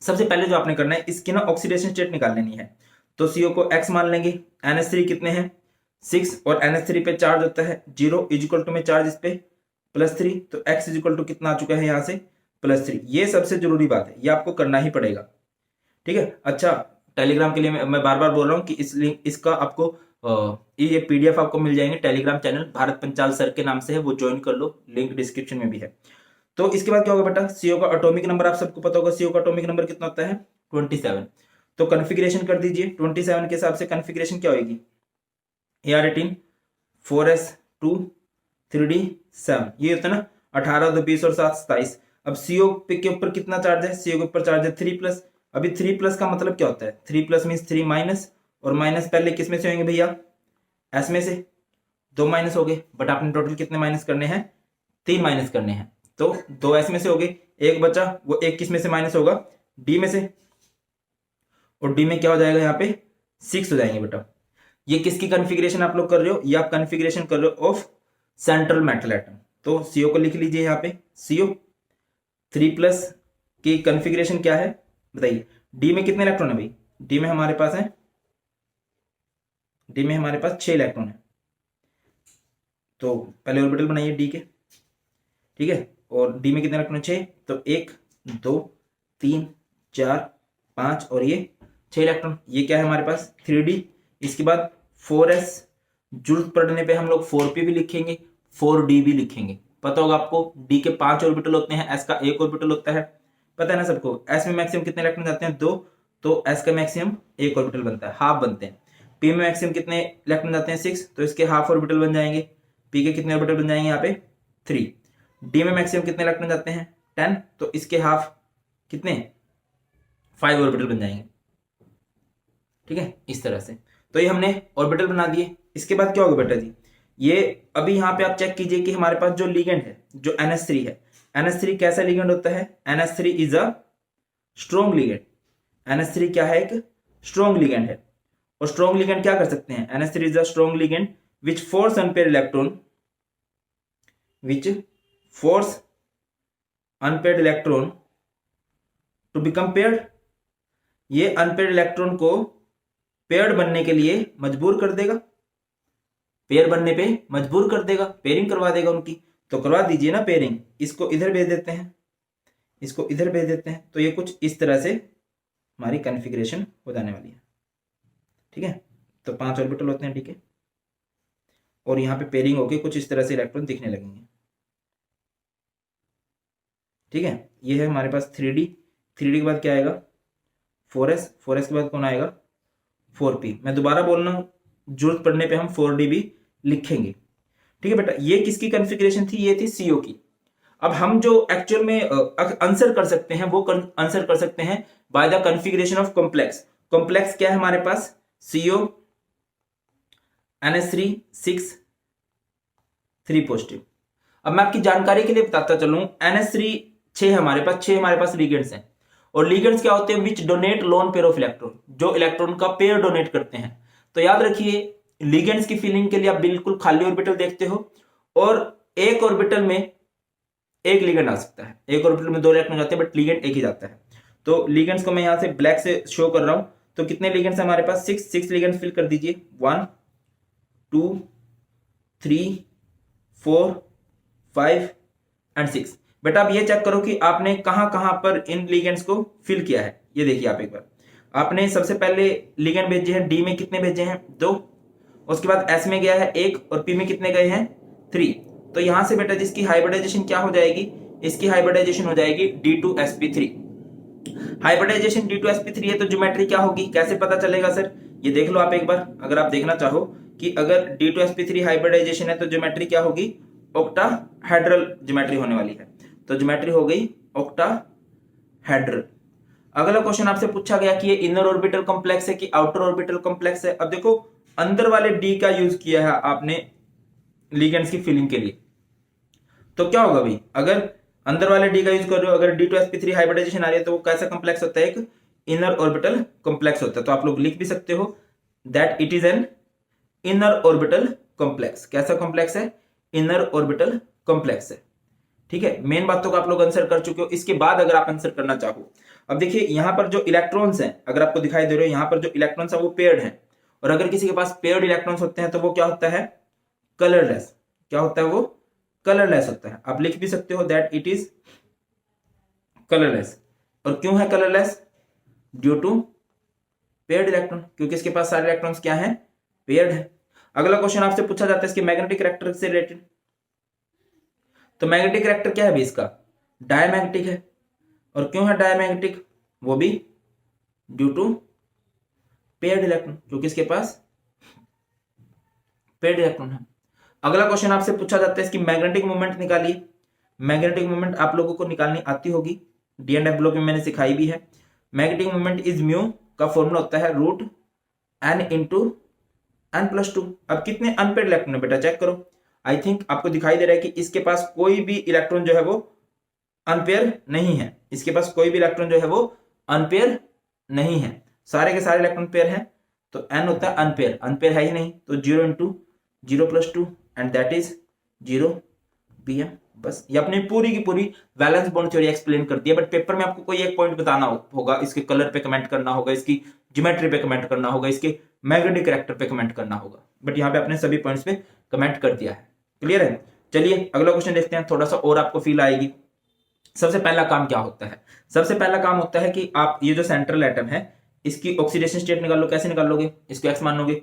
सबसे पहले जो आपने करना है इसकी ना ऑक्सीडेशन स्टेट निकाल लेनी है। तो CO को X मान लेंगे, NH3 कितने हैं 6 और NH3 पे चार्ज होता है 0 इजिकल टू में चार्ज इस पे +3, तो X इजिकल टू कितना आ चुका है यहाँ से +3। ये सबसे जरूरी बात है, ये आपको करना ही पड़ेगा, ठीक है। अच्छा, टेलीग्राम के लिए मैं बार बार बोल रहा हूँ कि इस लिंक इसका आपको ये PDF आपको मिल जाएंगे Telegram channel Bharat Panchal sir के नाम से है, वो ज्वाइन कर लो, लिंक डिस्क्रिप्शन में भी है। तो इसके बाद क्या होगा बेटा, CO का एटॉमिक नंबर आप सबको पता होगा, CO का एटॉमिक नंबर कितना होता है 27। तो कॉन्फ़िगरेशन कर दीजिए, 27 के हिसाब से कॉन्फ़िगरेशन क्या होगी, AR18 4s2 3d7, ये होता है ना 18 2 20 और 7 27। अब CO के ऊपर कितना चार्ज है, CO के ऊपर चार्ज है 3+। अभी 3+ का मतलब क्या होता है, 3+ मीन्स 3 माइनस, और माइनस पहले किस में से होंगे भैया, S में से, 2 माइनस हो गए, बट आपने टोटल कितने माइनस करने हैं, 3 माइनस करने हैं। तो 2 S में से हो गए, एक बचा, वो एक किस में से माइनस होगा, D में से, और D में क्या हो जाएगा यहाँ पे 6 हो जाएंगे बेटा। ये किसकी कॉन्फ़िगरेशन आप लोग कर रहे हो, ये आप कॉन्फ़िगरेशन कर रहे हो ऑफ सेंट्रल मेटल एटम। तो CO को लिख लीजिए यहाँ पे, CO 3+ की कॉन्फ़िगरेशन क्या है बताइए। D में कितने इलेक्ट्रॉन है भाई, D में हमारे पास है, D में हमारे पास 6 इलेक्ट्रॉन है। तो पहले ऑर्बिटल बनाइए D के, ठीक है, और D में कितने इलेक्ट्रॉन 6, तो 1 2 3 4 5 और ये 6 इलेक्ट्रॉन। ये क्या है हमारे पास 3D। इसके बाद 4s, जरूरत पड़ने पे हम लोग 4p भी लिखेंगे, 4d भी लिखेंगे। पता होगा आपको D के 5 ऑर्बिटल होते हैं, S का 1 ऑर्बिटल होता है, पता है ना सबको। S में मैक्सिमम कितने इलेक्ट्रॉन जाते हैं 2, तो S का मैक्सिमम 1 ऑर्बिटल बनता है, हाफ बनते हैं। P में मैक्सिमम कितने इलेक्ट्रॉन जाते हैं 6, तो इसके हाफ ऑर्बिटल बन जाएंगे। P के कितने ऑर्बिटल बन जाएंगे यहाँ पे 3। D में मैक्सिमम कितने इलेक्ट्रॉन जाते हैं 10, तो इसके हाफ कितने 5 ऑर्बिटल बन जाएंगे, ठीक है, इस तरह से। तो ये हमने ऑर्बिटल बना दिए। इसके बाद क्या होगा बेटा जी, ये अभी यहाँ पे आप चेक कीजिए कि हमारे पास जो लिगेंड है, जो NH3 है, NH3 कैसा लिगेंड होता है, NH3 is a strong ligand. NH3 क्या है, एक स्ट्रॉन्ग लिगेंड है। और स्ट्रॉन्ग लिगेंड क्या कर सकते हैं, NH3 is a strong ligand which force unpaired electron, which force unpaired electron to become paired. ये अनपेयर्ड इलेक्ट्रॉन को पेयर्ड बनने के लिए मजबूर कर देगा, पेयर बनने पे मजबूर कर देगा, पेयरिंग करवा देगा उनकी। तो करवा दीजिए ना पेयरिंग, इसको इधर भेज देते हैं, इसको इधर भेज देते हैं। तो ये कुछ इस तरह से हमारी कॉन्फ़िगरेशन हो जाने वाली है, ठीक है। तो 5 ऑर्बिटल होते हैं, ठीक है, और यहाँ पे पेयरिंग होके कुछ इस तरह से इलेक्ट्रॉन दिखने लगेंगे, ठीक है। ये है हमारे पास 3D। 3D के बाद क्या आएगा 4s, 4s के बाद कौन आएगा 4p। मैं दोबारा बोल रहा हूँ, जरूरत पड़ने पे हम 4d भी लिखेंगे, ठीक है बेटा। ये किसकी कॉन्फ़िगरेशन थी, ये थी CO की। अब हम जो एक्चुअल में आंसर कर सकते हैं वो आंसर कर सकते हैं by the configuration of complex. Complex क्या है हमारे पास, CO NH3 6 3 पॉजिटिव। अब मैं आपकी जानकारी के लिए बताता चलूं, NH3 6 हमारे पास, 6 हमारे पास लिगेंड्स हैं। और लिगेंड्स क्या होते हैं, which donate lone pair of electron, जो इलेक्ट्रॉन का पेयर डोनेट करते हैं। तो याद रखिए लिगेंड्स की फिलिंग के लिए आप बिल्कुल खाली ऑर्बिटल देखते हो, और एक ऑर्बिटल में एक लिगेंड आ सकता है, एक ऑर्बिटल में 2 इलेक्ट्रॉन जाते हैं बट लिगेंड एक ही जाता है। तो लिगेंड्स को मैं यहां से ब्लैक से शो कर रहा हूं। तो कितने लिगेंड्स हमारे पास 6 लिगेंड्स फिल कर दीजिए, 1 2 3 4 5 एंड 6। बेटा आप ये चेक करो कि आपने कहां कहां पर इन लिगेंड्स को फिल किया है। ये देखिए आप एक बार, आपने सबसे पहले लिगेंड भेजे हैं, डी में कितने भेजे हैं 2, उसके बाद एस में गया है 1, और पी में कितने गए हैं 3। तो यहां से बेटा जिसकी हाइब्रिडाइजेशन क्या हो जाएगी, इसकी हाइब्रिडाइजेशन हो जाएगी D2sp3। हाइब्रिडाइजेशन D2sp3 है, तो ज्योमेट्री क्या होगी, कैसे पता चलेगा सर, ये देख लो आप एक बार, अगर आप देखना चाहो कि अगर D2sp3 हाइब्रिडाइजेशन है तो ज्योमेट्री क्या होगी, ऑक्टाहेड्रल ज्योमेट्री होने वाली है। तो ज्योमेट्री हो गई ऑक्टाहेड्रल। अगला क्वेश्चन आपसे पूछा गया कि ये इनर ऑर्बिटल कॉम्प्लेक्स है कि आउटर ऑर्बिटल कॉम्प्लेक्स है। अब देखो अंदर वाले डी का यूज किया है आपने लिगेंड्स की फिलिंग के लिए, तो क्या होगा भाई, अगर अंदर वाले डी का यूज कर रहे हो, अगर D2sp3 हाइब्रिडाइजेशन आ रही है तो वो कैसा कॉम्प्लेक्स होता है, एक इनर ऑर्बिटल कॉम्प्लेक्स होता है। तो आप लोग लिख भी सकते हो that it is an inner orbital complex. कैसा कॉम्प्लेक्स है, इनर ऑर्बिटल कॉम्प्लेक्स है। ठीक है, मेन बातों को आप लोग आंसर कर चुके हो। इसके बाद अगर आप आंसर करना चाहो, अब देखिए यहां पर जो इलेक्ट्रॉन्स हैं, अगर आपको दिखाई दे रहे हो यहां पर जो इलेक्ट्रॉन्स है वो पेयर्ड है, और अगर किसी के पास पेयर्ड इलेक्ट्रॉन्स होते हैं तो वो क्या होता है, कलरलेस। क्या होता है वो, कलरलेस होता है। आप लिख भी सकते हो दैट इट इज कलरलेस। और क्यों है colourless, due to paired electron, क्योंकि इसके पास सारे इलेक्ट्रॉन्स क्या है, पेयर्ड है। अगला क्वेश्चन आपसे पूछा जाता है इसके मैग्नेटिक कैरेक्टर से रिलेटेड। तो मैग्नेटिक कैरेक्टर क्या है भी इसका, डायमैग्नेटिक है। और क्यों है डायमैग्नेटिक, वो भी ड्यू टू पेयर्ड इलेक्ट्रॉन, क्योंकि इसके पास पेयर्ड इलेक्ट्रॉन है। अगला क्वेश्चन आपसे पूछा जाता है इसकी मैग्नेटिक मोमेंट निकालिए। मैग्नेटिक मोमेंट आप लोगों को निकालनी आती होगी, डी एंड एफ ब्लॉक में मैंने सिखाई भी है। मैग्नेटिक मोमेंट इज म्यू का फॉर्मूला होता है root n into n plus two. अब कितने अनपेड इलेक्ट्रॉन है बेटा, चेक करो। आई थिंक आपको दिखाई दे रहा है कि इसके पास कोई भी इलेक्ट्रॉन जो है वो अनपेयर नहीं है। इसके पास कोई भी इलेक्ट्रॉन जो है वो अनपेयर नहीं है, सारे के सारे इलेक्ट्रॉन पेयर हैं। तो एन होता है अनपेयर, अनपेयर है ही नहीं, तो 0 into 0 plus 2 and that is 0 Pm। बस ये अपनी पूरी की पूरी वैलेंस बॉन्ड थ्योरी एक्सप्लेन करती है। बट पेपर में आपको कोई एक पॉइंट बताना होगा, इसके कलर पे कमेंट करना होगा, इसकी ज्योमेट्री पे कमेंट करना होगा, इसके मैग्नेटिक कैरेक्टर पे कमेंट करना होगा। बट यहाँ पे अपने सभी पॉइंट्स पे कमेंट कर दिया है। क्लियर है, चलिए अगला क्वेश्चन देखते हैं, थोड़ा सा और आपको फील आएगी। सबसे पहला काम क्या होता है, सबसे पहला काम होता है कि आप ये जो सेंट्रल एटम है इसकी ऑक्सीडेशन स्टेट निकाल लो। कैसे निकाल लोगे, इसको एक्स मान लोगे।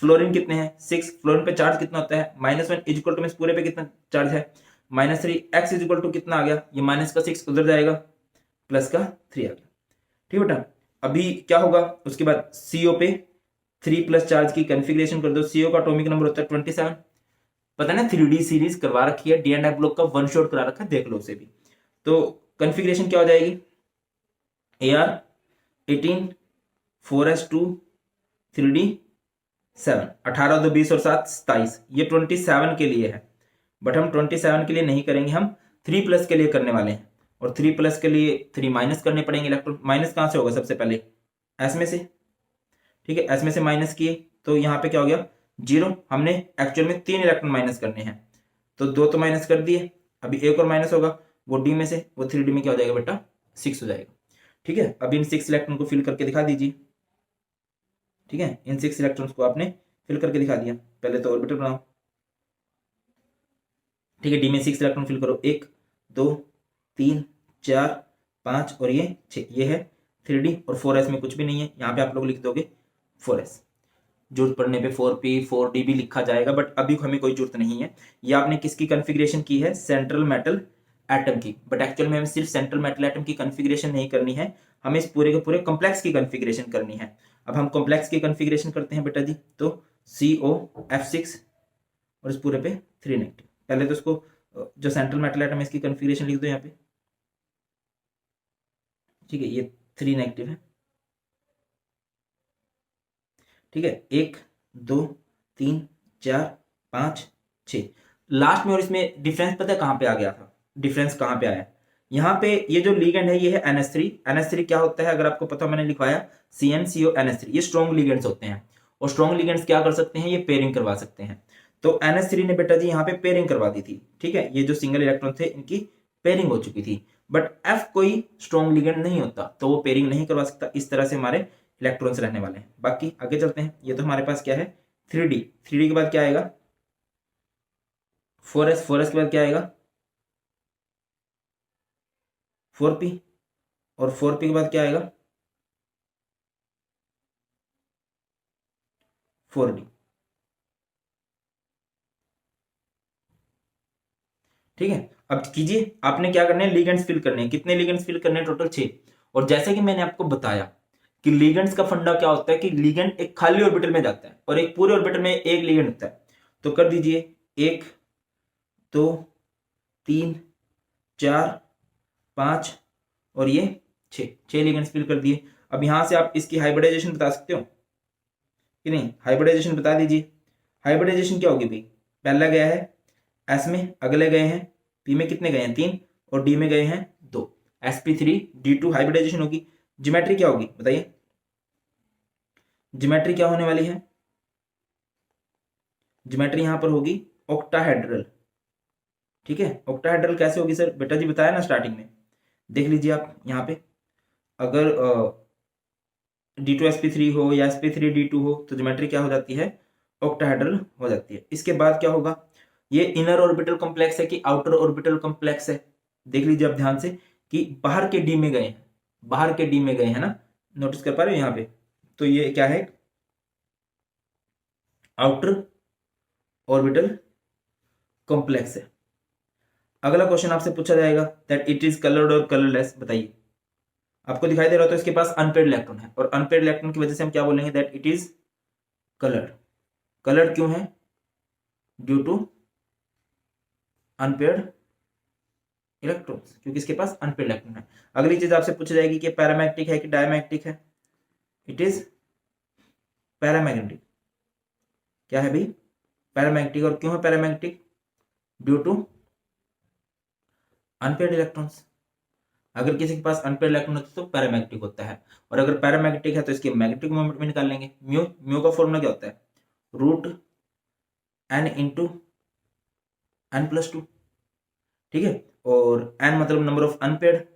फ्लोरीन कितने हैं, 6। फ्लोरीन पे चार्ज कितना होता है, -1 इज इक्वल टू में पूरे पे कितना चार्ज है, -3। एक्स इज इक्वल टू कितना आ गया, ये माइनस का 6 उधर जाएगा, प्लस का 3 आ गया। ठीक बेटा, अभी क्या होगा उसके बाद, सीओ पे 3 प्लस चार्ज की कॉन्फ़िगरेशन कर दो। सीओ का एटॉमिक नंबर होता है 27। पता है ना 3D सीरीज करवा रखी है, डी एंड एफ ब्लॉक का वन शॉट करा रखा है, देख लो उसे भी। तो कॉन्फ़िगरेशन क्या हो जाएगी, AR18 4s2 3D7, 18 2 20 और 7 27। ये 27 के लिए है, बट हम 27 के लिए नहीं करेंगे, हम 3 प्लस के लिए करने वाले हैं। और 3 प्लस के लिए 3 माइनस करने पड़ेंगे इलेक्ट्रॉन। माइनस कहां से होगा, सबसे पहले एस में से। ठीक है, एस में से माइनस किए तो यहाँ पे क्या हो गया, 0। हमने एक्चुअल में 3 इलेक्ट्रॉन माइनस करने हैं, तो 2 तो माइनस कर दिए, अभी एक और माइनस होगा, वो डी में से, वो 3D में क्या हो जाएगा बेटा, 6 हो जाएगा। ठीक है, अब इन 6 इलेक्ट्रॉन को फिल करके दिखा दीजिए। ठीक है, इन 6 इलेक्ट्रॉन्स को आपने फिल करके दिखा दिया। पहले तो ऑर्बिटल बनाओ। ठीक है, डी में 6 इलेक्ट्रॉन फिल करो, 1 2 3 4 5 और ये 6। ये है 3D। और 4s में कुछ भी नहीं है, यहाँ पे आप लोग लिख दोगे 4s। जरूरत पड़ने पे 4p 4d भी लिखा जाएगा, बट अभी हमें कोई जरूरत नहीं है। ये आपने किसकी कॉन्फ़िगरेशन की है, सेंट्रल मेटल एटम की। बट एक्चुअल में हमें सिर्फ सेंट्रल मेटल एटम की कॉन्फ़िगरेशन नहीं करनी है, हमें इस पूरे के पूरे कॉम्प्लेक्स की कॉन्फ़िगरेशन करनी है। अब हम कॉम्प्लेक्स की कॉन्फ़िगरेशन करते हैं बेटा जी, तो COF6 और इस पूरे पे 3 नेगेटिव। पहले तो इसको जो सेंट्रल मेटल एटम है इसकी कॉन्फ़िगरेशन लिख दो यहाँ पे। ठीक है, ये 3 नेगेटिव है। ठीक है, 1 2 3 4 5 6 लास्ट में। और इसमें डिफरेंस पता है कहां पे आ गया था, डिफरेंस कहां पे आया, यहाँ पे ये जो लीगेंड है ये है NH3। NH3 क्या होता है, अगर आपको पता, मैंने लिखवाया CnCO NH3। ये स्ट्रॉन्ग लीगेंड्स होते हैं, और स्ट्रॉन्ग लीगेंड्स क्या कर सकते हैं, ये पेयरिंग करवा सकते हैं। तो NH3 ने बेटा जी यहाँ पे पेयरिंग करवा दी थी। ठीक है, ये जो सिंगल इलेक्ट्रॉन थे इनकी पेयरिंग हो चुकी थी, बट F कोई स्ट्रॉन्ग लीगेंड नहीं होता, तो वो पेयरिंग नहीं करवा सकता। इस तरह से हमारे इलेक्ट्रॉन्स रहने वाले हैं। बाकी आगे चलते हैं, ये तो हमारे पास क्या है 3D। 3D के बाद क्या आएगा 4s। 4s के बाद क्या आएगा 4p। और 4p के बाद क्या आएगा 4d। ठीक है, अब कीजिए, आपने क्या करने हैं, लिगेंड्स फिल करने हैं। कितने लिगेंड्स फिल करने हैं, टोटल 6। और जैसे कि मैंने आपको बताया कि लिगेंड्स का फंडा क्या होता है, कि लिगेंड एक खाली ऑर्बिटल में जाता है और एक पूरे ऑर्बिटल में एक लिगेंड होता है। तो कर दीजिए 1 2 3 4 5 और ये 6 लिगेंड्स फिल कर दिए। अब यहां से आप इसकी हाइब्रिडाइजेशन बता सकते हो कि नहीं, हाइब्रिडाइजेशन बता दीजिए। हाइब्रिडाइजेशन क्या होगी भाई, पहला गया है एस में, अगले गए हैं पी में, कितने गए हैं 3, और डी में गए हैं 2, sp3d2 हाइब्रिडाइजेशन होगी। ज्योमेट्री क्या होगी बताइए, ज्योमेट्री क्या होने वाली है? ज्योमेट्री यहां पर होगी ऑक्टाहेड्रल। ठीक है, ऑक्टाहेड्रल कैसे होगी सर? बेटा जी बताया ना स्टार्टिंग में, देख लीजिए आप यहाँ पे, अगर d2sp3 हो या sp3d2 हो तो ज्योमेट्री क्या हो जाती है? ऑक्टाहेड्रल हो जाती है। इसके बाद क्या होगा? ये इनर ऑर्बिटल कॉम्प्लेक्स है कि आउटर ऑर्बिटल कॉम्प्लेक्स है? देख लीजिए आप ध्यान से कि बाहर के डी में गए हैं, बाहर के डी में गए हैं ना, नोटिस कर पा रहे हो यहाँ पे? तो ये क्या है? आउटर ऑर्बिटल कॉम्प्लेक्स है। अगला क्वेश्चन आपसे पूछा जाएगा दैट इट इज कलर्ड और कलरलेस। बताइए, आपको दिखाई दे रहा हो तो इसके पास अनपेयर्ड इलेक्ट्रॉन है, और अनपेयर्ड इलेक्ट्रॉन की वजह से हम क्या बोलेंगे? That it is coloured. Coloured क्यों है? ड्यू टू अनपेयर्ड इलेक्ट्रॉन्स, क्योंकि इसके पास अनपेयर्ड इलेक्ट्रॉन है। अगली चीज आपसे पूछी जाएगी कि पैरामैग्नेटिक है कि डायमैग्नेटिक है? It is paramagnetic. क्या है भाई? पैरामैग्नेटिक। और क्यों है paramagnetic? Due to unpaired electrons. अगर किसी के पास अनपेयर्ड इलेक्ट्रॉन होता है तो पैरामैग्नेटिक होता है, और अगर पैरामैग्नेटिक है तो इसके मैग्नेटिक मोमेंट में निकाल लेंगे। म्यू, म्यू का फॉर्मूला क्या होता है? Root n into n+2। ठीक है, और n मतलब नंबर ऑफ अनपेयर्ड।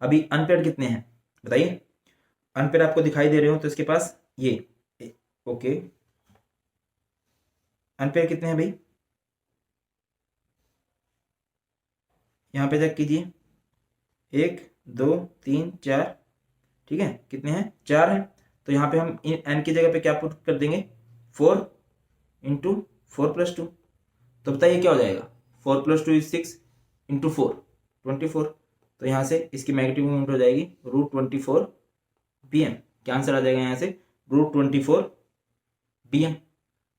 अभी अनपेयर्ड कितने हैं बताइए? अनपेयर्ड आपको दिखाई दे रहे हो तो इसके पास ये, ओके, अनपेयर्ड कितने हैं भाई? यहां पे चेक कीजिए, 1 2 3 4। ठीक है, कितने हैं? 4 हैं। तो यहाँ पे हम n की जगह पे क्या पुट कर देंगे? 4 इंटू 4+2। तो बताइए क्या हो जाएगा? 4+2 इज 6 इंटू 4 24। तो यहाँ से इसकी मैग्नेटिक मोमेंट हो जाएगी √24 bm। क्या आंसर आ जाएगा यहाँ से? √24 bm।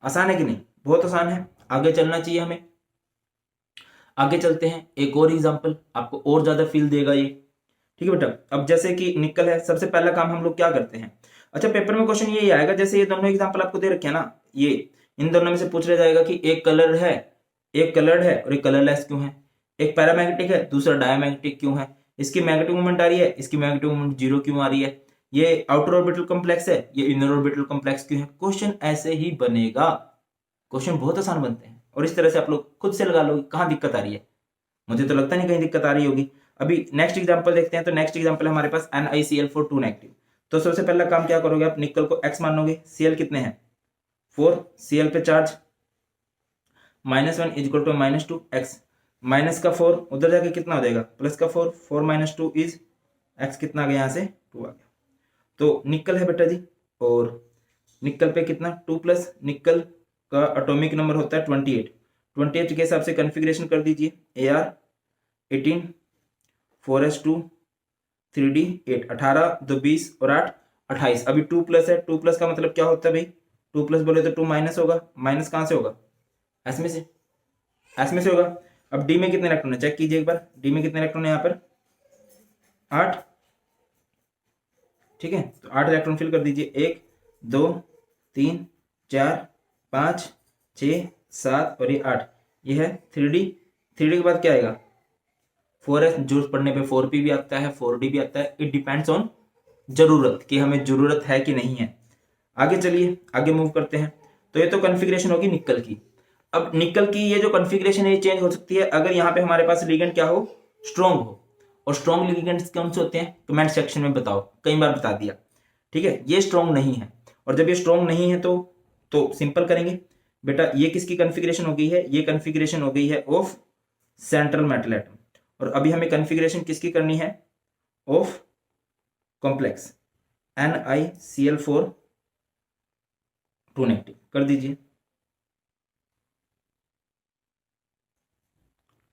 आसान है कि नहीं? बहुत आसान है। आगे चलना चाहिए हमें। आगे चलते हैं, एक और एग्जांपल आपको और ज्यादा फील देगा ये। ठीक है बेटा, अब जैसे कि निकल है, सबसे पहला काम हम लोग क्या करते हैं? अच्छा, पेपर में क्वेश्चन यही आएगा, जैसे ये दोनों एग्जांपल आपको दे रखे हैं ना, ये इन दोनों में से पूछ लिया जाएगा कि एक कलर है, एक कलर्ड है और एक कलरलेस क्यों है? एक पैरामैग्नेटिक है, दूसरा डायमैग्नेटिक क्यों है? इसकी मैग्नेटिक मूवमेंट आ रही है, इसकी मैग्नेटिक मूवमेंट 0 क्यों आ रही है? ये आउटर ऑर्बिटल कॉम्प्लेक्स है, ये इनर ऑर्बिटल कॉम्प्लेक्स क्यों है? क्वेश्चन ऐसे ही बनेगा। क्वेश्चन बहुत आसान बनते हैं, और इस तरह से आप लोग खुद से लगा लोगे। कहाँ दिक्कत आ रही है? मुझे तो लगता नहीं कहीं दिक्कत आ रही होगी। अभी नेक्स्ट एग्जांपल देखते हैं। तो नेक्स्ट एग्जांपल है हमारे पास NiCl4 2 नेगेटिव। तो सबसे पहला काम क्या करोगे आप? निकल को x मानोगे। Cl कितने हैं? 4। Cl पे charge -1 is equal to -2x। Minus का 4 उधर जाके कितना हो जाएगा? प्लस का 4। 4 - 2 इज x। कितना आ गया यहाँ से? 2 आ गया। तो निकल है बेटा जी, और निकल पे कितना? 2+। निकल का एटॉमिक नंबर होता है 28। 28 के हिसाब से कॉन्फ़िगरेशन कर दीजिए। Ar 18 4s2 3d 8 18 2 20 और 8 28। अभी 2+ है। 2+ का मतलब क्या होता है भाई? 2+ बोले तो 2 माइनस होगा। माइनस कहाँ से होगा? एस में से, एस में से होगा। अब डी में कितने इलेक्ट्रॉन है? चेक कीजिए एक बार, डी में कितने इलेक्ट्रॉन है यहाँ पर? 8। ठीक है, तो 8 इलेक्ट्रॉन फिल कर दीजिए। 1 2 3 4 5 6 7 और ये 8। ये है 3d। 3d के बाद क्या आएगा? 4s। जरूरत पड़ने पे 4p भी आता है, 4d भी आता है। इट डिपेंड्स ऑन जरूरत, कि हमें जरूरत है कि नहीं है। आगे चलिए, आगे मूव करते हैं। तो ये तो कॉन्फ़िगरेशन होगी निकल की। अब निकल की ये जो कॉन्फ़िगरेशन है ये चेंज हो सकती है अगर यहाँ पे हमारे पास लिगेंड क्या हो? स्ट्रॉन्ग हो। और स्ट्रॉन्ग लिगेंड्स कौन से होते हैं? कमेंट सेक्शन में बताओ, कई बार बता दिया। ठीक है, ये स्ट्रॉन्ग नहीं है। और जब ये स्ट्रॉन्ग नहीं है तो सिंपल करेंगे बेटा। ये किसकी कॉन्फ़िगरेशन हो गई है? ये कॉन्फ़िगरेशन हो गई है ऑफ सेंट्रल मेटल एटम। और अभी हमें कॉन्फ़िगरेशन किसकी करनी है? Of complex NiCl4 2 negative. कर दीजिए।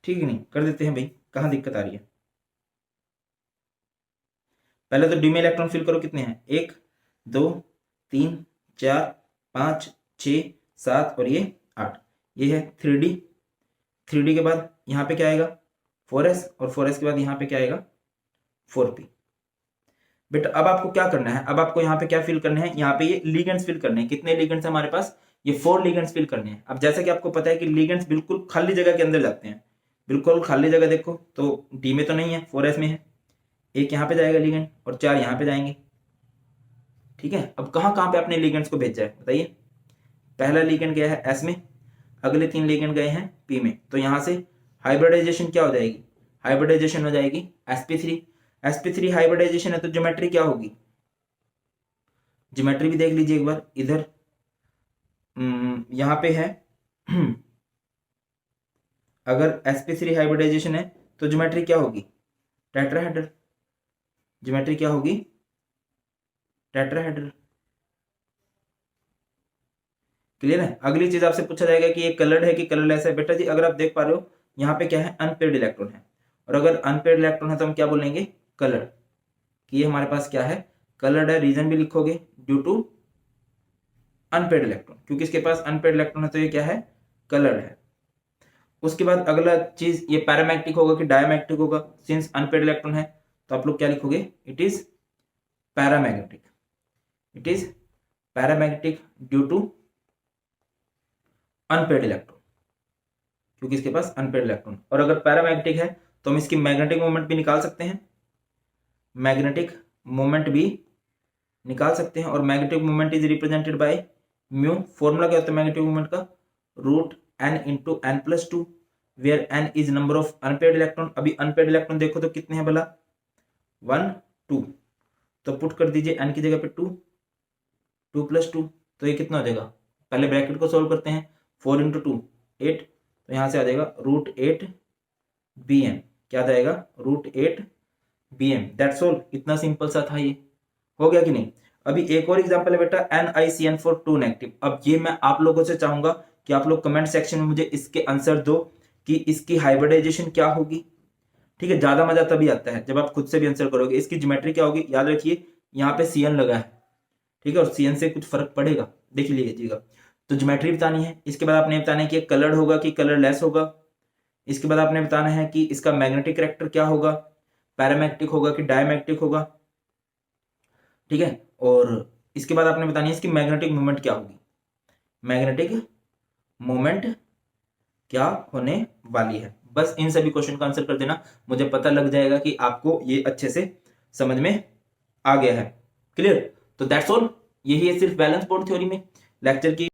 ठीक है, नहीं कर देते हैं भाई, कहाँ दिक्कत आ रही है? पहले तो डी में इलेक्ट्रॉन फिल करो। कितने हैं? 1 2 3 4 5 6 7 और ये 8। ये है 3d। 3d के बाद यहाँ पे क्या आएगा? 4s। और 4s के बाद यहाँ पे क्या आएगा? 4p। बेटा अब आपको क्या करना है? अब आपको यहाँ पे क्या फिल करने हैं? यहाँ पे ये लिगेंड्स फिल करने हैं। कितने लिगेंड्स है हमारे पास? ये 4 लिगेंड्स फिल करने हैं। अब जैसा कि आपको पता है कि लिगेंड्स बिल्कुल खाली जगह के अंदर जाते हैं, बिल्कुल खाली जगह देखो तो डी में तो नहीं है, 4s में है। एक यहाँ पे जाएगा लिगेंड और 4 यहाँ पे जाएंगे। ठीक है, अब कहाँ कहाँ पे अपने लिगेंड्स को भेजा है बताइए। पहला लिगेंड गया है एस में, अगले 3 लिगेंड गए हैं पी में, तो यहाँ से हाइब्रिडाइजेशन क्या हो जाएगी, हाइब्रिडाइजेशन हो जाएगी sp3। sp3 हाइब्रिडाइजेशन है तो ज्योमेट्री क्या होगी, ज्योमेट्री भी देख लीजिए एक बार इधर। यहाँ पे है अगर sp3 हाइब्रिडाइजेशन है तो ज्योमेट्री क्या होगी, टेट्राहेड्रल। ज्योमेट्री क्या होगी, टेट्राहेड्रल। क्लियर है। अगली चीज आपसे पूछा जाएगा कि ये कलर्ड है कि कलरलेस है। बेटा जी अगर आप देख पा रहे हो यहाँ पे क्या है, अनपेयर्ड इलेक्ट्रॉन है, और अगर अनपेयर्ड इलेक्ट्रॉन है तो हम क्या बोलेंगे, कलर्ड। कि ये हमारे पास क्या है, कलर्ड है। रीजन भी लिखोगे ड्यू टू अनपेयर्ड इलेक्ट्रॉन, क्योंकि इसके पास अनपेयर्ड इलेक्ट्रॉन है तो ये क्या है, कलर्ड है। उसके बाद अगला चीज ये पैरामैग्नेटिक होगा कि डायमैग्नेटिक होगा। सिंस अनपेयर्ड इलेक्ट्रॉन है तो आप लोग क्या लिखोगे, it is paramagnetic. It is paramagnetic due to unpaired electron, क्योंकि इसके पास अनपेयर्ड इलेक्ट्रॉन। और अगर पैरामैग्नेटिक है तो हम इसकी मैग्नेटिक मोमेंट भी निकाल सकते हैं, मैग्नेटिक मोमेंट भी निकाल सकते हैं। और magnetic moment is represented by mu. Formula क्या होता है मैग्नेटिक मोमेंट का, root n into n plus two, where n is number of unpaired electron. अभी अनपेयर्ड इलेक्ट्रॉन देखो तो कितने हैं भला, 1 2, तो पुट कर दीजिए एन की जगह पे 2, 2 प्लस 2, तो ये कितना हो जाएगा, पहले ब्रैकेट को सोल्व करते हैं, 4 इंटू 2 8, तो यहां से आ जाएगा रूट 8 बी एम। क्या आ जाएगा, root 8 B M. That's all. इतना सिंपल सा था, ये हो गया कि नहीं। अभी एक और एग्जांपल है बेटा, NiCN for 2 नेगेटिव। अब ये मैं आप लोगों से चाहूंगा कि आप लोग कमेंट सेक्शन में मुझे इसके आंसर दो कि इसकी हाइब्रिडाइजेशन क्या होगी। ठीक है, ज्यादा मजा तभी आता है जब आप खुद से भी आंसर करोगे। इसकी ज्योमेट्री क्या होगी, याद रखिए यहाँ पे CN लगा है, ठीक है, और CN से कुछ फर्क पड़ेगा, देख लीजिएगा। तो ज्योमेट्री बतानी है। इसके बाद आपने बताना है कि कलर्ड होगा कि कलरलेस होगा। इसके बाद आपने बताना है कि इसका मैग्नेटिक कैरेक्टर क्या होगा, पैरामैग्नेटिक होगा कि डायमैग्नेटिक होगा। ठीक है, और इसके बाद आपने बतानी है इसकी मैग्नेटिक मोमेंट क्या होगी, मैग्नेटिक मोमेंट क्या होने वाली है। बस इन सभी क्वेश्चन का आंसर कर देना, मुझे पता लग जाएगा कि आपको ये अच्छे से समझ में आ गया है। क्लियर। तो दैट्स ऑल, यही है सिर्फ बैलेंस बोर्ड थ्योरी में लेक्चर की